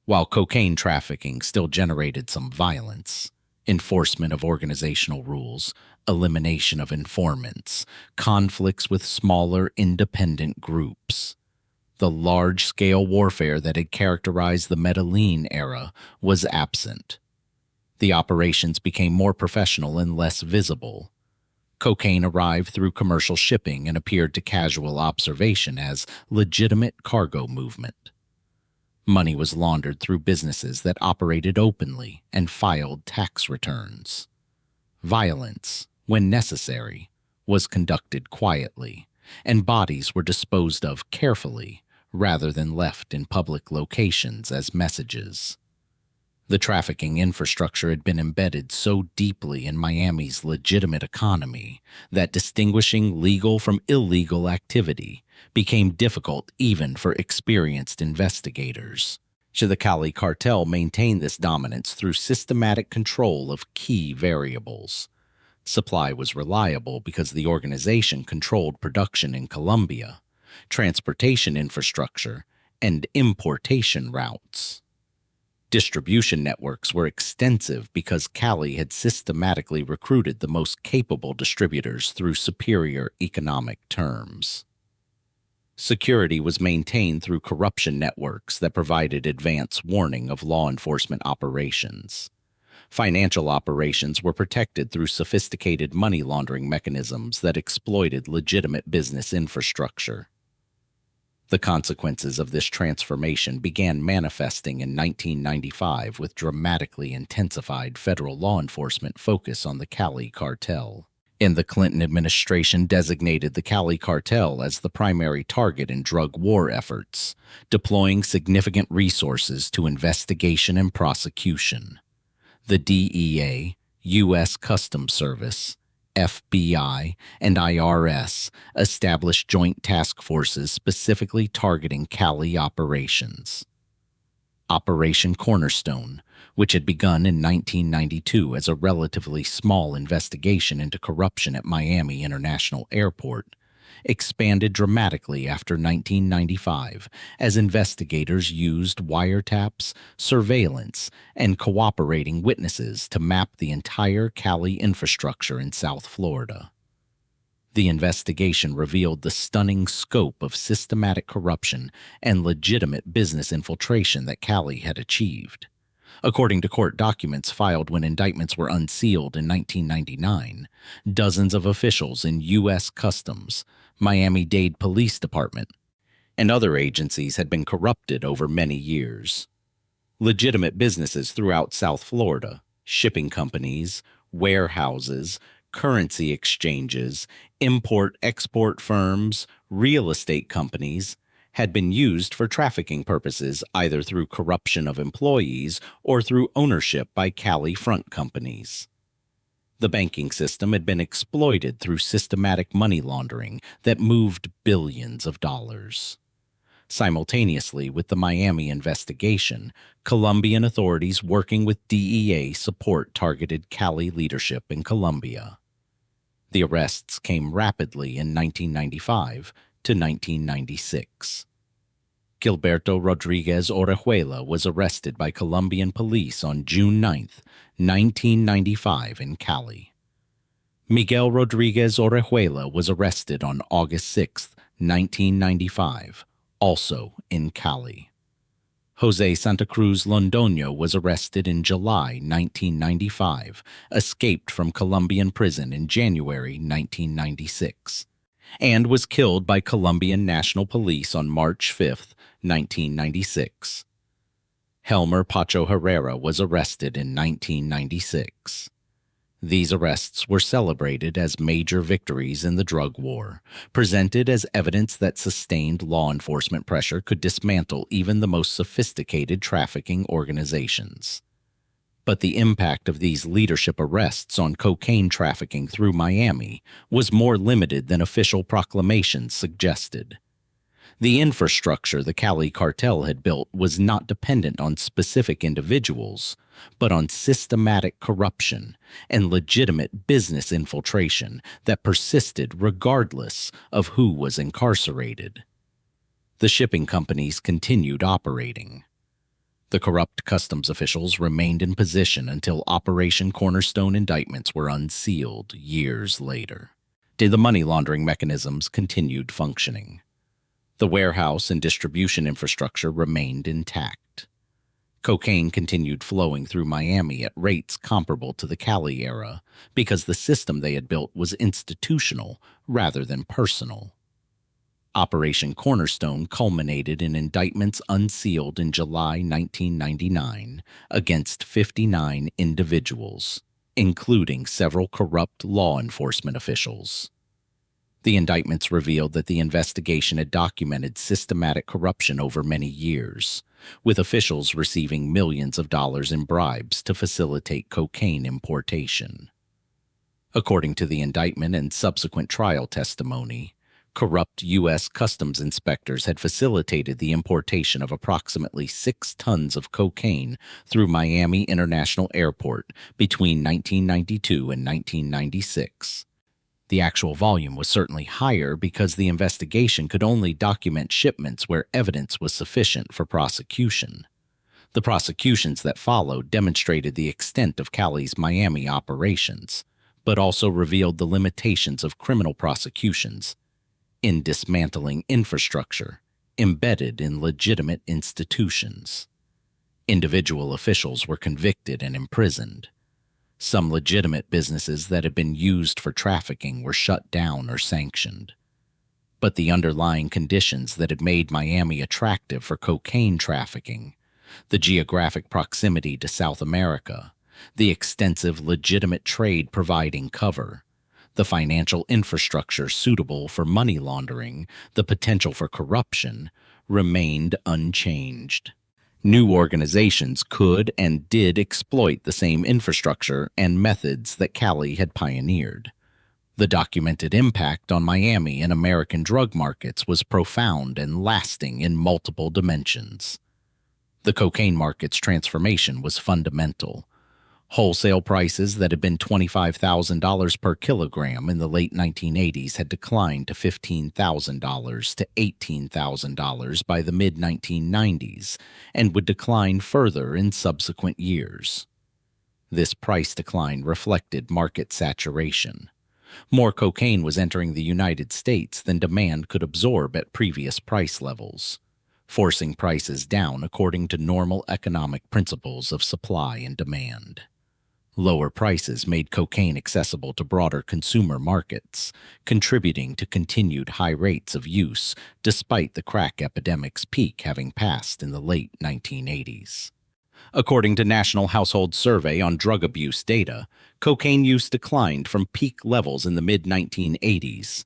While cocaine trafficking still generated some violence, enforcement of organizational rules, elimination of informants, conflicts with smaller independent groups. The large-scale warfare that had characterized the Medellín era was absent. The operations became more professional and less visible. Cocaine arrived through commercial shipping and appeared to casual observation as legitimate cargo movement. Money was laundered through businesses that operated openly and filed tax returns. Violence, when necessary, was conducted quietly, and bodies were disposed of carefully rather than left in public locations as messages. The trafficking infrastructure had been embedded so deeply in Miami's legitimate economy that distinguishing legal from illegal activity became difficult even for experienced investigators. The Cali Cartel maintained this dominance through systematic control of key variables. Supply was reliable because the organization controlled production in Colombia, transportation infrastructure, and importation routes. Distribution networks were extensive because Cali had systematically recruited the most capable distributors through superior economic terms. Security was maintained through corruption networks that provided advance warning of law enforcement operations. Financial operations were protected through sophisticated money laundering mechanisms that exploited legitimate business infrastructure. The consequences of this transformation began manifesting in 1995 with dramatically intensified federal law enforcement focus on the Cali Cartel. The Clinton administration designated the Cali Cartel as the primary target in drug war efforts, deploying significant resources to investigation and prosecution. The DEA, U.S. Customs Service, FBI, and IRS established joint task forces specifically targeting Cali operations. Operation Cornerstone, which had begun in 1992 as a relatively small investigation into corruption at Miami International Airport, expanded dramatically after 1995 as investigators used wiretaps, surveillance, and cooperating witnesses to map the entire Cali infrastructure in South Florida. The investigation revealed the stunning scope of systematic corruption and legitimate business infiltration that Cali had achieved. According to court documents filed when indictments were unsealed in 1999, dozens of officials in U.S. Customs, Miami-Dade Police Department, and other agencies had been corrupted over many years. Legitimate businesses throughout South Florida, shipping companies, warehouses, currency exchanges, import-export firms, real estate companies, had been used for trafficking purposes either through corruption of employees or through ownership by Cali front companies. The banking system had been exploited through systematic money laundering that moved billions of dollars. Simultaneously with the Miami investigation, Colombian authorities working with DEA support targeted Cali leadership in Colombia. The arrests came rapidly in 1995 to 1996. Gilberto Rodriguez Orejuela was arrested by Colombian police on June 9, 1995 in Cali. Miguel Rodriguez Orejuela was arrested on August 6, 1995, also in Cali. Jose Santa Cruz Londoño was arrested in July 1995, escaped from Colombian prison in January 1996, and was killed by Colombian National Police on March 5, 1996. Helmer Pacho Herrera was arrested in 1996. These arrests were celebrated as major victories in the drug war, presented as evidence that sustained law enforcement pressure could dismantle even the most sophisticated trafficking organizations. But the impact of these leadership arrests on cocaine trafficking through Miami was more limited than official proclamations suggested. The infrastructure the Cali Cartel had built was not dependent on specific individuals, but on systematic corruption and legitimate business infiltration that persisted regardless of who was incarcerated. The shipping companies continued operating. The corrupt customs officials remained in position until Operation Cornerstone indictments were unsealed years later. The money laundering mechanisms continued functioning. The warehouse and distribution infrastructure remained intact. Cocaine continued flowing through Miami at rates comparable to the Cali era because the system they had built was institutional rather than personal. Operation Cornerstone culminated in indictments unsealed in July 1999 against 59 individuals, including several corrupt law enforcement officials. The indictments revealed that the investigation had documented systematic corruption over many years, with officials receiving millions of dollars in bribes to facilitate cocaine importation. According to the indictment and subsequent trial testimony, corrupt U.S. customs inspectors had facilitated the importation of approximately 6 tons of cocaine through Miami International Airport between 1992 and 1996. The actual volume was certainly higher because the investigation could only document shipments where evidence was sufficient for prosecution. The prosecutions that followed demonstrated the extent of Cali's Miami operations, but also revealed the limitations of criminal prosecutions in dismantling infrastructure embedded in legitimate institutions. Individual officials were convicted and imprisoned. Some legitimate businesses that had been used for trafficking were shut down or sanctioned. But the underlying conditions that had made Miami attractive for cocaine trafficking, the geographic proximity to South America, the extensive legitimate trade providing cover, the financial infrastructure suitable for money laundering, the potential for corruption, remained unchanged. New organizations could and did exploit the same infrastructure and methods that Cali had pioneered. The documented impact on Miami and American drug markets was profound and lasting in multiple dimensions. The cocaine market's transformation was fundamental. Wholesale prices that had been $25,000 per kilogram in the late 1980s had declined to $15,000 to $18,000 by the mid-1990s and would decline further in subsequent years. This price decline reflected market saturation. More cocaine was entering the United States than demand could absorb at previous price levels, forcing prices down according to normal economic principles of supply and demand. Lower prices made cocaine accessible to broader consumer markets, contributing to continued high rates of use despite the crack epidemic's peak having passed in the late 1980s. According to National Household Survey on Drug Abuse data, cocaine use declined from peak levels in the mid-1980s,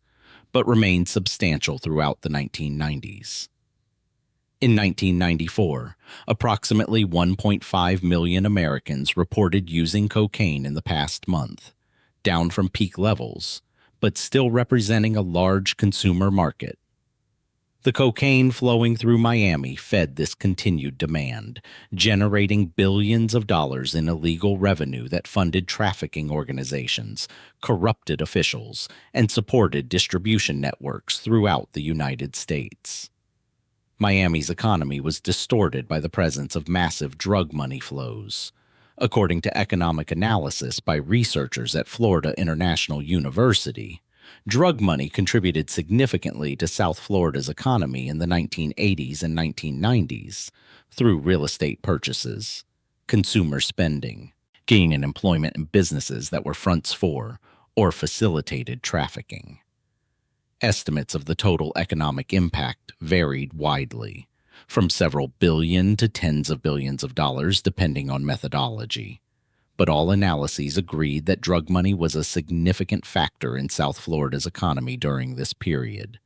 but remained substantial throughout the 1990s. In 1994, approximately 1.5 million Americans reported using cocaine in the past month, down from peak levels, but still representing a large consumer market. The cocaine flowing through Miami fed this continued demand, generating billions of dollars in illegal revenue that funded trafficking organizations, corrupted officials, and supported distribution networks throughout the United States. Miami's economy was distorted by the presence of massive drug money flows. According to economic analysis by researchers at Florida International University, drug money contributed significantly to South Florida's economy in the 1980s and 1990s through real estate purchases, consumer spending, gain in employment in businesses that were fronts for or facilitated trafficking. Estimates of the total economic impact varied widely, from several billion to tens of billions of dollars depending on methodology. But all analyses agreed that drug money was a significant factor in South Florida's economy during this period.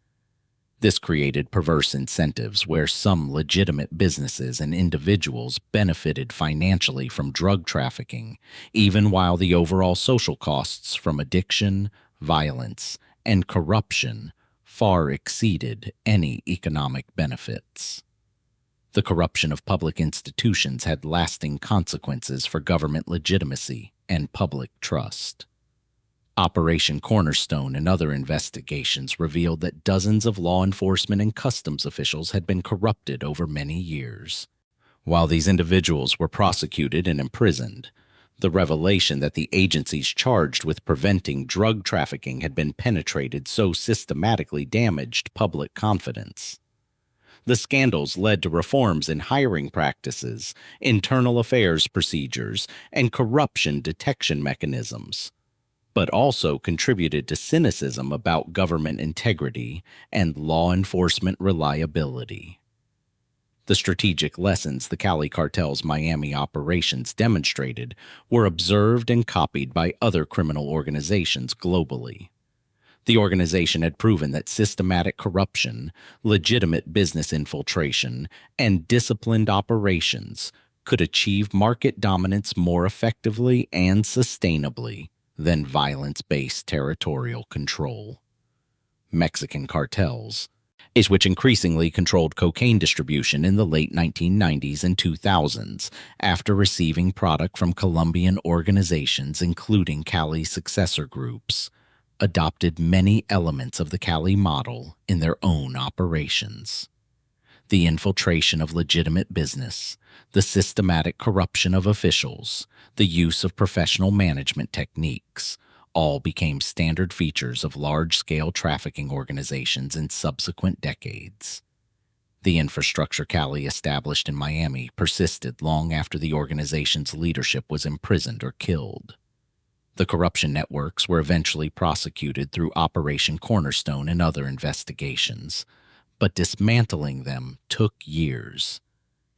This created perverse incentives where some legitimate businesses and individuals benefited financially from drug trafficking, even while the overall social costs from addiction, violence, and corruption far exceeded any economic benefits. The corruption of public institutions had lasting consequences for government legitimacy and public trust. Operation Cornerstone and other investigations revealed that dozens of law enforcement and customs officials had been corrupted over many years. While these individuals were prosecuted and imprisoned, the revelation that the agencies charged with preventing drug trafficking had been penetrated so systematically damaged public confidence. The scandals led to reforms in hiring practices, internal affairs procedures, and corruption detection mechanisms, but also contributed to cynicism about government integrity and law enforcement reliability. The strategic lessons the Cali Cartel's Miami operations demonstrated were observed and copied by other criminal organizations globally. The organization had proven that systematic corruption, legitimate business infiltration, and disciplined operations could achieve market dominance more effectively and sustainably than violence-based territorial control. Mexican cartels, which increasingly controlled cocaine distribution in the late 1990s and 2000s after receiving product from Colombian organizations including Cali's successor groups, adopted many elements of the Cali model in their own operations. The infiltration of legitimate business, the systematic corruption of officials, the use of professional management techniques, all became standard features of large-scale trafficking organizations in subsequent decades. The infrastructure Cali established in Miami persisted long after the organization's leadership was imprisoned or killed. The corruption networks were eventually prosecuted through Operation Cornerstone and other investigations, but dismantling them took years,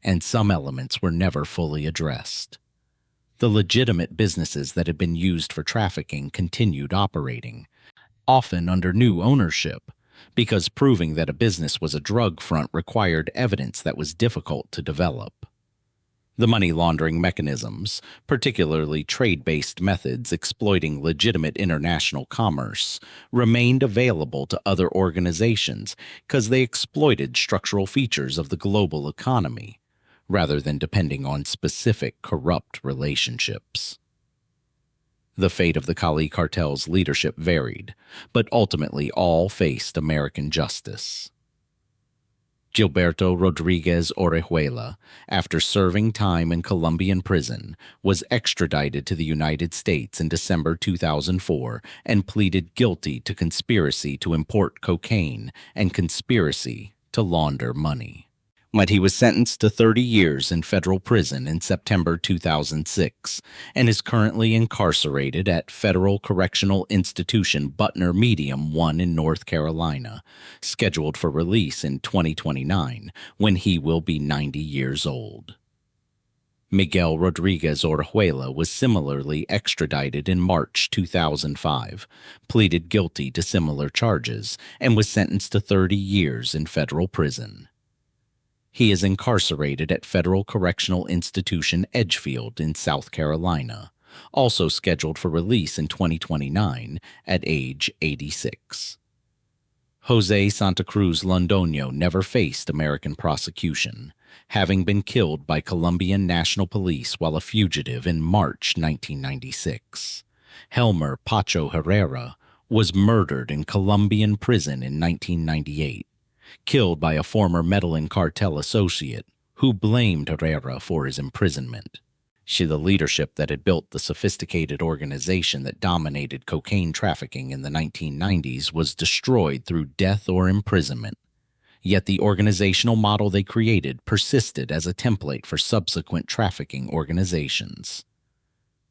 and some elements were never fully addressed. The legitimate businesses that had been used for trafficking continued operating, often under new ownership, because proving that a business was a drug front required evidence that was difficult to develop. The money laundering mechanisms, particularly trade-based methods exploiting legitimate international commerce, remained available to other organizations because they exploited structural features of the global economy, rather than depending on specific corrupt relationships. The fate of the Cali Cartel's leadership varied, but ultimately all faced American justice. Gilberto Rodriguez Orejuela, after serving time in Colombian prison, was extradited to the United States in December 2004 and pleaded guilty to conspiracy to import cocaine and conspiracy to launder money. He was sentenced to 30 years in federal prison in September 2006 and is currently incarcerated at Federal Correctional Institution Butner Medium 1 in North Carolina, scheduled for release in 2029 when he will be 90 years old. Miguel Rodriguez Orejuela was similarly extradited in March 2005, pleaded guilty to similar charges, and was sentenced to 30 years in federal prison. He is incarcerated at Federal Correctional Institution Edgefield in South Carolina, also scheduled for release in 2029 at age 86. Jose Santa Cruz Londoño never faced American prosecution, having been killed by Colombian National Police while a fugitive in March 1996. Helmer Pacho Herrera was murdered in Colombian prison in 1998. Killed by a former Medellín cartel associate who blamed Herrera for his imprisonment. The leadership that had built the sophisticated organization that dominated cocaine trafficking in the 1990s was destroyed through death or imprisonment. Yet the organizational model they created persisted as a template for subsequent trafficking organizations.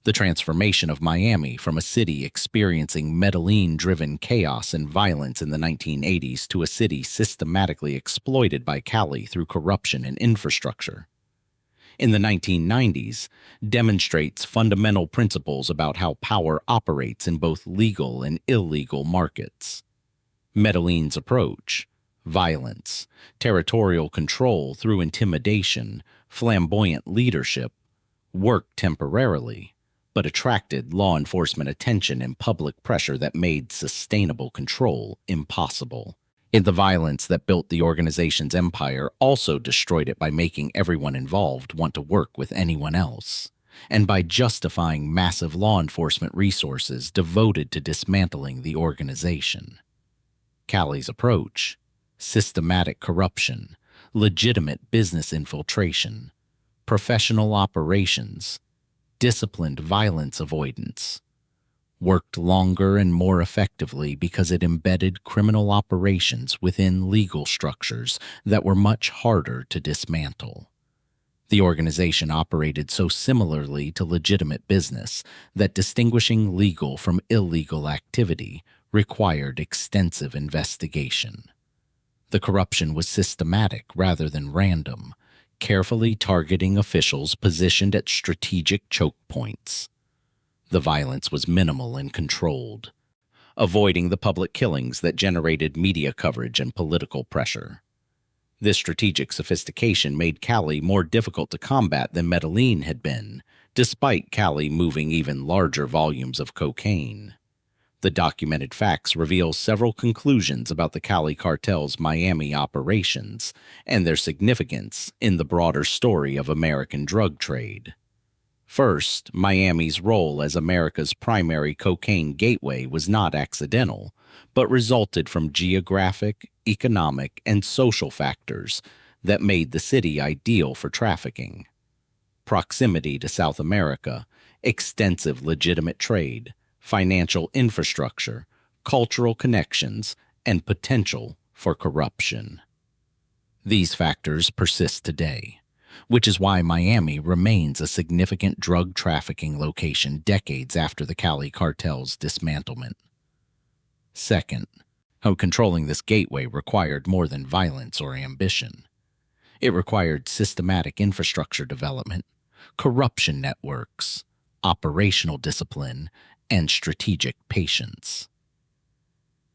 The transformation of Miami from a city experiencing Medellín-driven chaos and violence in the 1980s to a city systematically exploited by Cali through corruption and infrastructure in the 1990s demonstrates fundamental principles about how power operates in both legal and illegal markets. Medellín's approach, violence, territorial control through intimidation, flamboyant leadership, worked temporarily, but attracted law enforcement attention and public pressure that made sustainable control impossible. The violence that built the organization's empire also destroyed it by making everyone involved want to work with anyone else, and by justifying massive law enforcement resources devoted to dismantling the organization. Cali's approach: systematic corruption, legitimate business infiltration, professional operations, disciplined violence avoidance, worked longer and more effectively because it embedded criminal operations within legal structures that were much harder to dismantle. The organization operated so similarly to legitimate business that distinguishing legal from illegal activity required extensive investigation. The corruption was systematic rather than random, carefully targeting officials positioned at strategic choke points. The violence was minimal and controlled. avoiding the public killings that generated media coverage and political pressure. This strategic sophistication made Cali more difficult to combat than Medellín had been, despite Cali moving even larger volumes of cocaine. The documented facts reveal several conclusions about the Cali Cartel's Miami operations and their significance in the broader story of American drug trade. First, Miami's role as America's primary cocaine gateway was not accidental, but resulted from geographic, economic, and social factors that made the city ideal for trafficking. Proximity to South America, extensive legitimate trade, financial infrastructure, cultural connections, and potential for corruption. These factors persist today, which is why Miami remains a significant drug trafficking location decades after the Cali Cartel's dismantlement. Second, how controlling this gateway required more than violence or ambition. It required systematic infrastructure development, corruption networks, operational discipline, and strategic patience.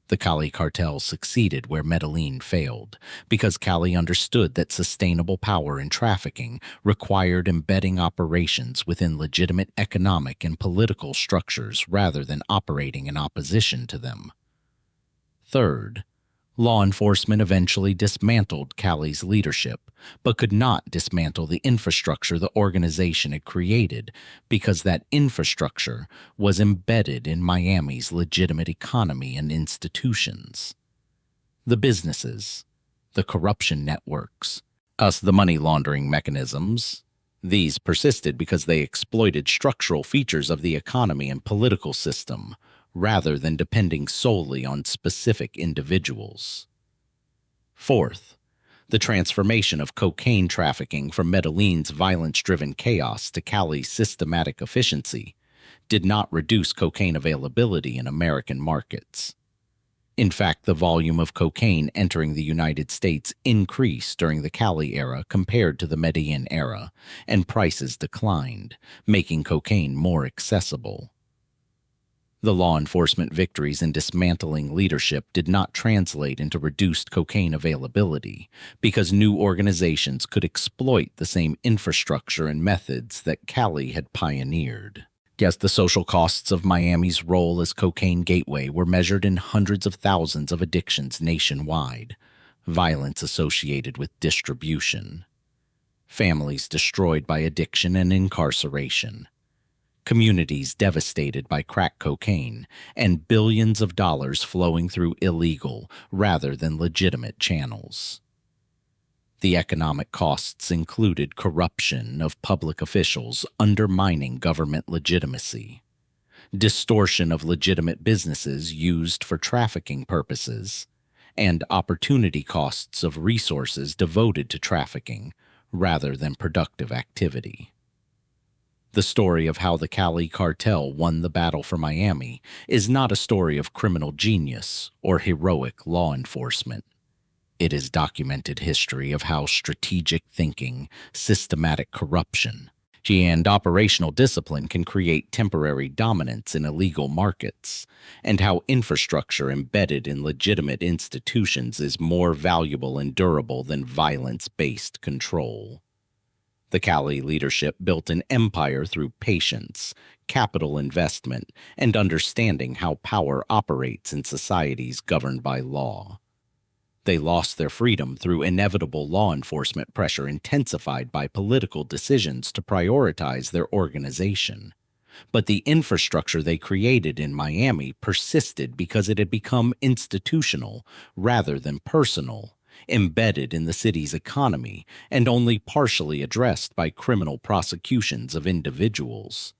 The Cali Cartel succeeded where Medellín failed, because Cali understood that sustainable power in trafficking required embedding operations within legitimate economic and political structures rather than operating in opposition to them. Third, law enforcement eventually dismantled Cali's leadership, but could not dismantle the infrastructure the organization had created because that infrastructure was embedded in Miami's legitimate economy and institutions. The businesses, the corruption networks, the money laundering mechanisms, these persisted because they exploited structural features of the economy and political system, rather than depending solely on specific individuals. Fourth, the transformation of cocaine trafficking from Medellín's violence-driven chaos to Cali's systematic efficiency did not reduce cocaine availability in American markets. In fact, the volume of cocaine entering the United States increased during the Cali era compared to the Medellín era, and prices declined, making cocaine more accessible. The law enforcement victories in dismantling leadership did not translate into reduced cocaine availability because new organizations could exploit the same infrastructure and methods that Cali had pioneered. Yes, the social costs of Miami's role as cocaine gateway were measured in hundreds of thousands of addictions nationwide, violence associated with distribution, families destroyed by addiction and incarceration, communities devastated by crack cocaine, and billions of dollars flowing through illegal rather than legitimate channels. The economic costs included corruption of public officials undermining government legitimacy, distortion of legitimate businesses used for trafficking purposes, and opportunity costs of resources devoted to trafficking rather than productive activity. The story of how the Cali Cartel won the battle for Miami is not a story of criminal genius or heroic law enforcement. It is documented history of how strategic thinking, systematic corruption, and operational discipline can create temporary dominance in illegal markets, and how infrastructure embedded in legitimate institutions is more valuable and durable than violence-based control. The Cali leadership built an empire through patience, capital investment, and understanding how power operates in societies governed by law. They lost their freedom through inevitable law enforcement pressure intensified by political decisions to prioritize their organization. But the infrastructure they created in Miami persisted because it had become institutional rather than personal, embedded in the city's economy, and only partially addressed by criminal prosecutions of individuals.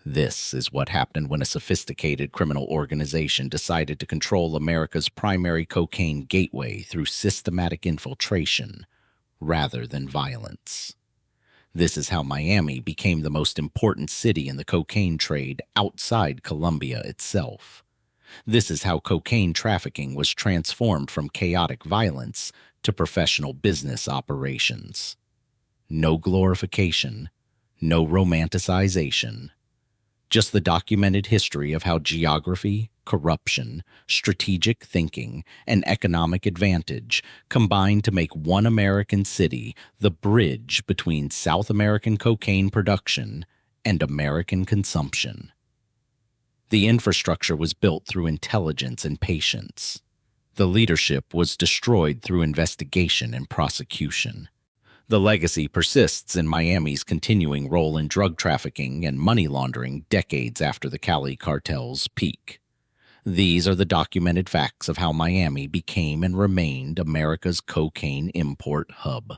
This is what happened when a sophisticated criminal organization decided to control America's primary cocaine gateway through systematic infiltration rather than violence. This is how Miami became the most important city in the cocaine trade outside Colombia itself. This is how cocaine trafficking was transformed from chaotic violence to professional business operations. No glorification, no romanticization, just the documented history of how geography, corruption, strategic thinking, and economic advantage combined to make one American city the bridge between South American cocaine production and American consumption. The infrastructure was built through intelligence and patience. The leadership was destroyed through investigation and prosecution. The legacy persists in Miami's continuing role in drug trafficking and money laundering decades after the Cali Cartel's peak. These are the documented facts of how Miami became and remained America's cocaine import hub.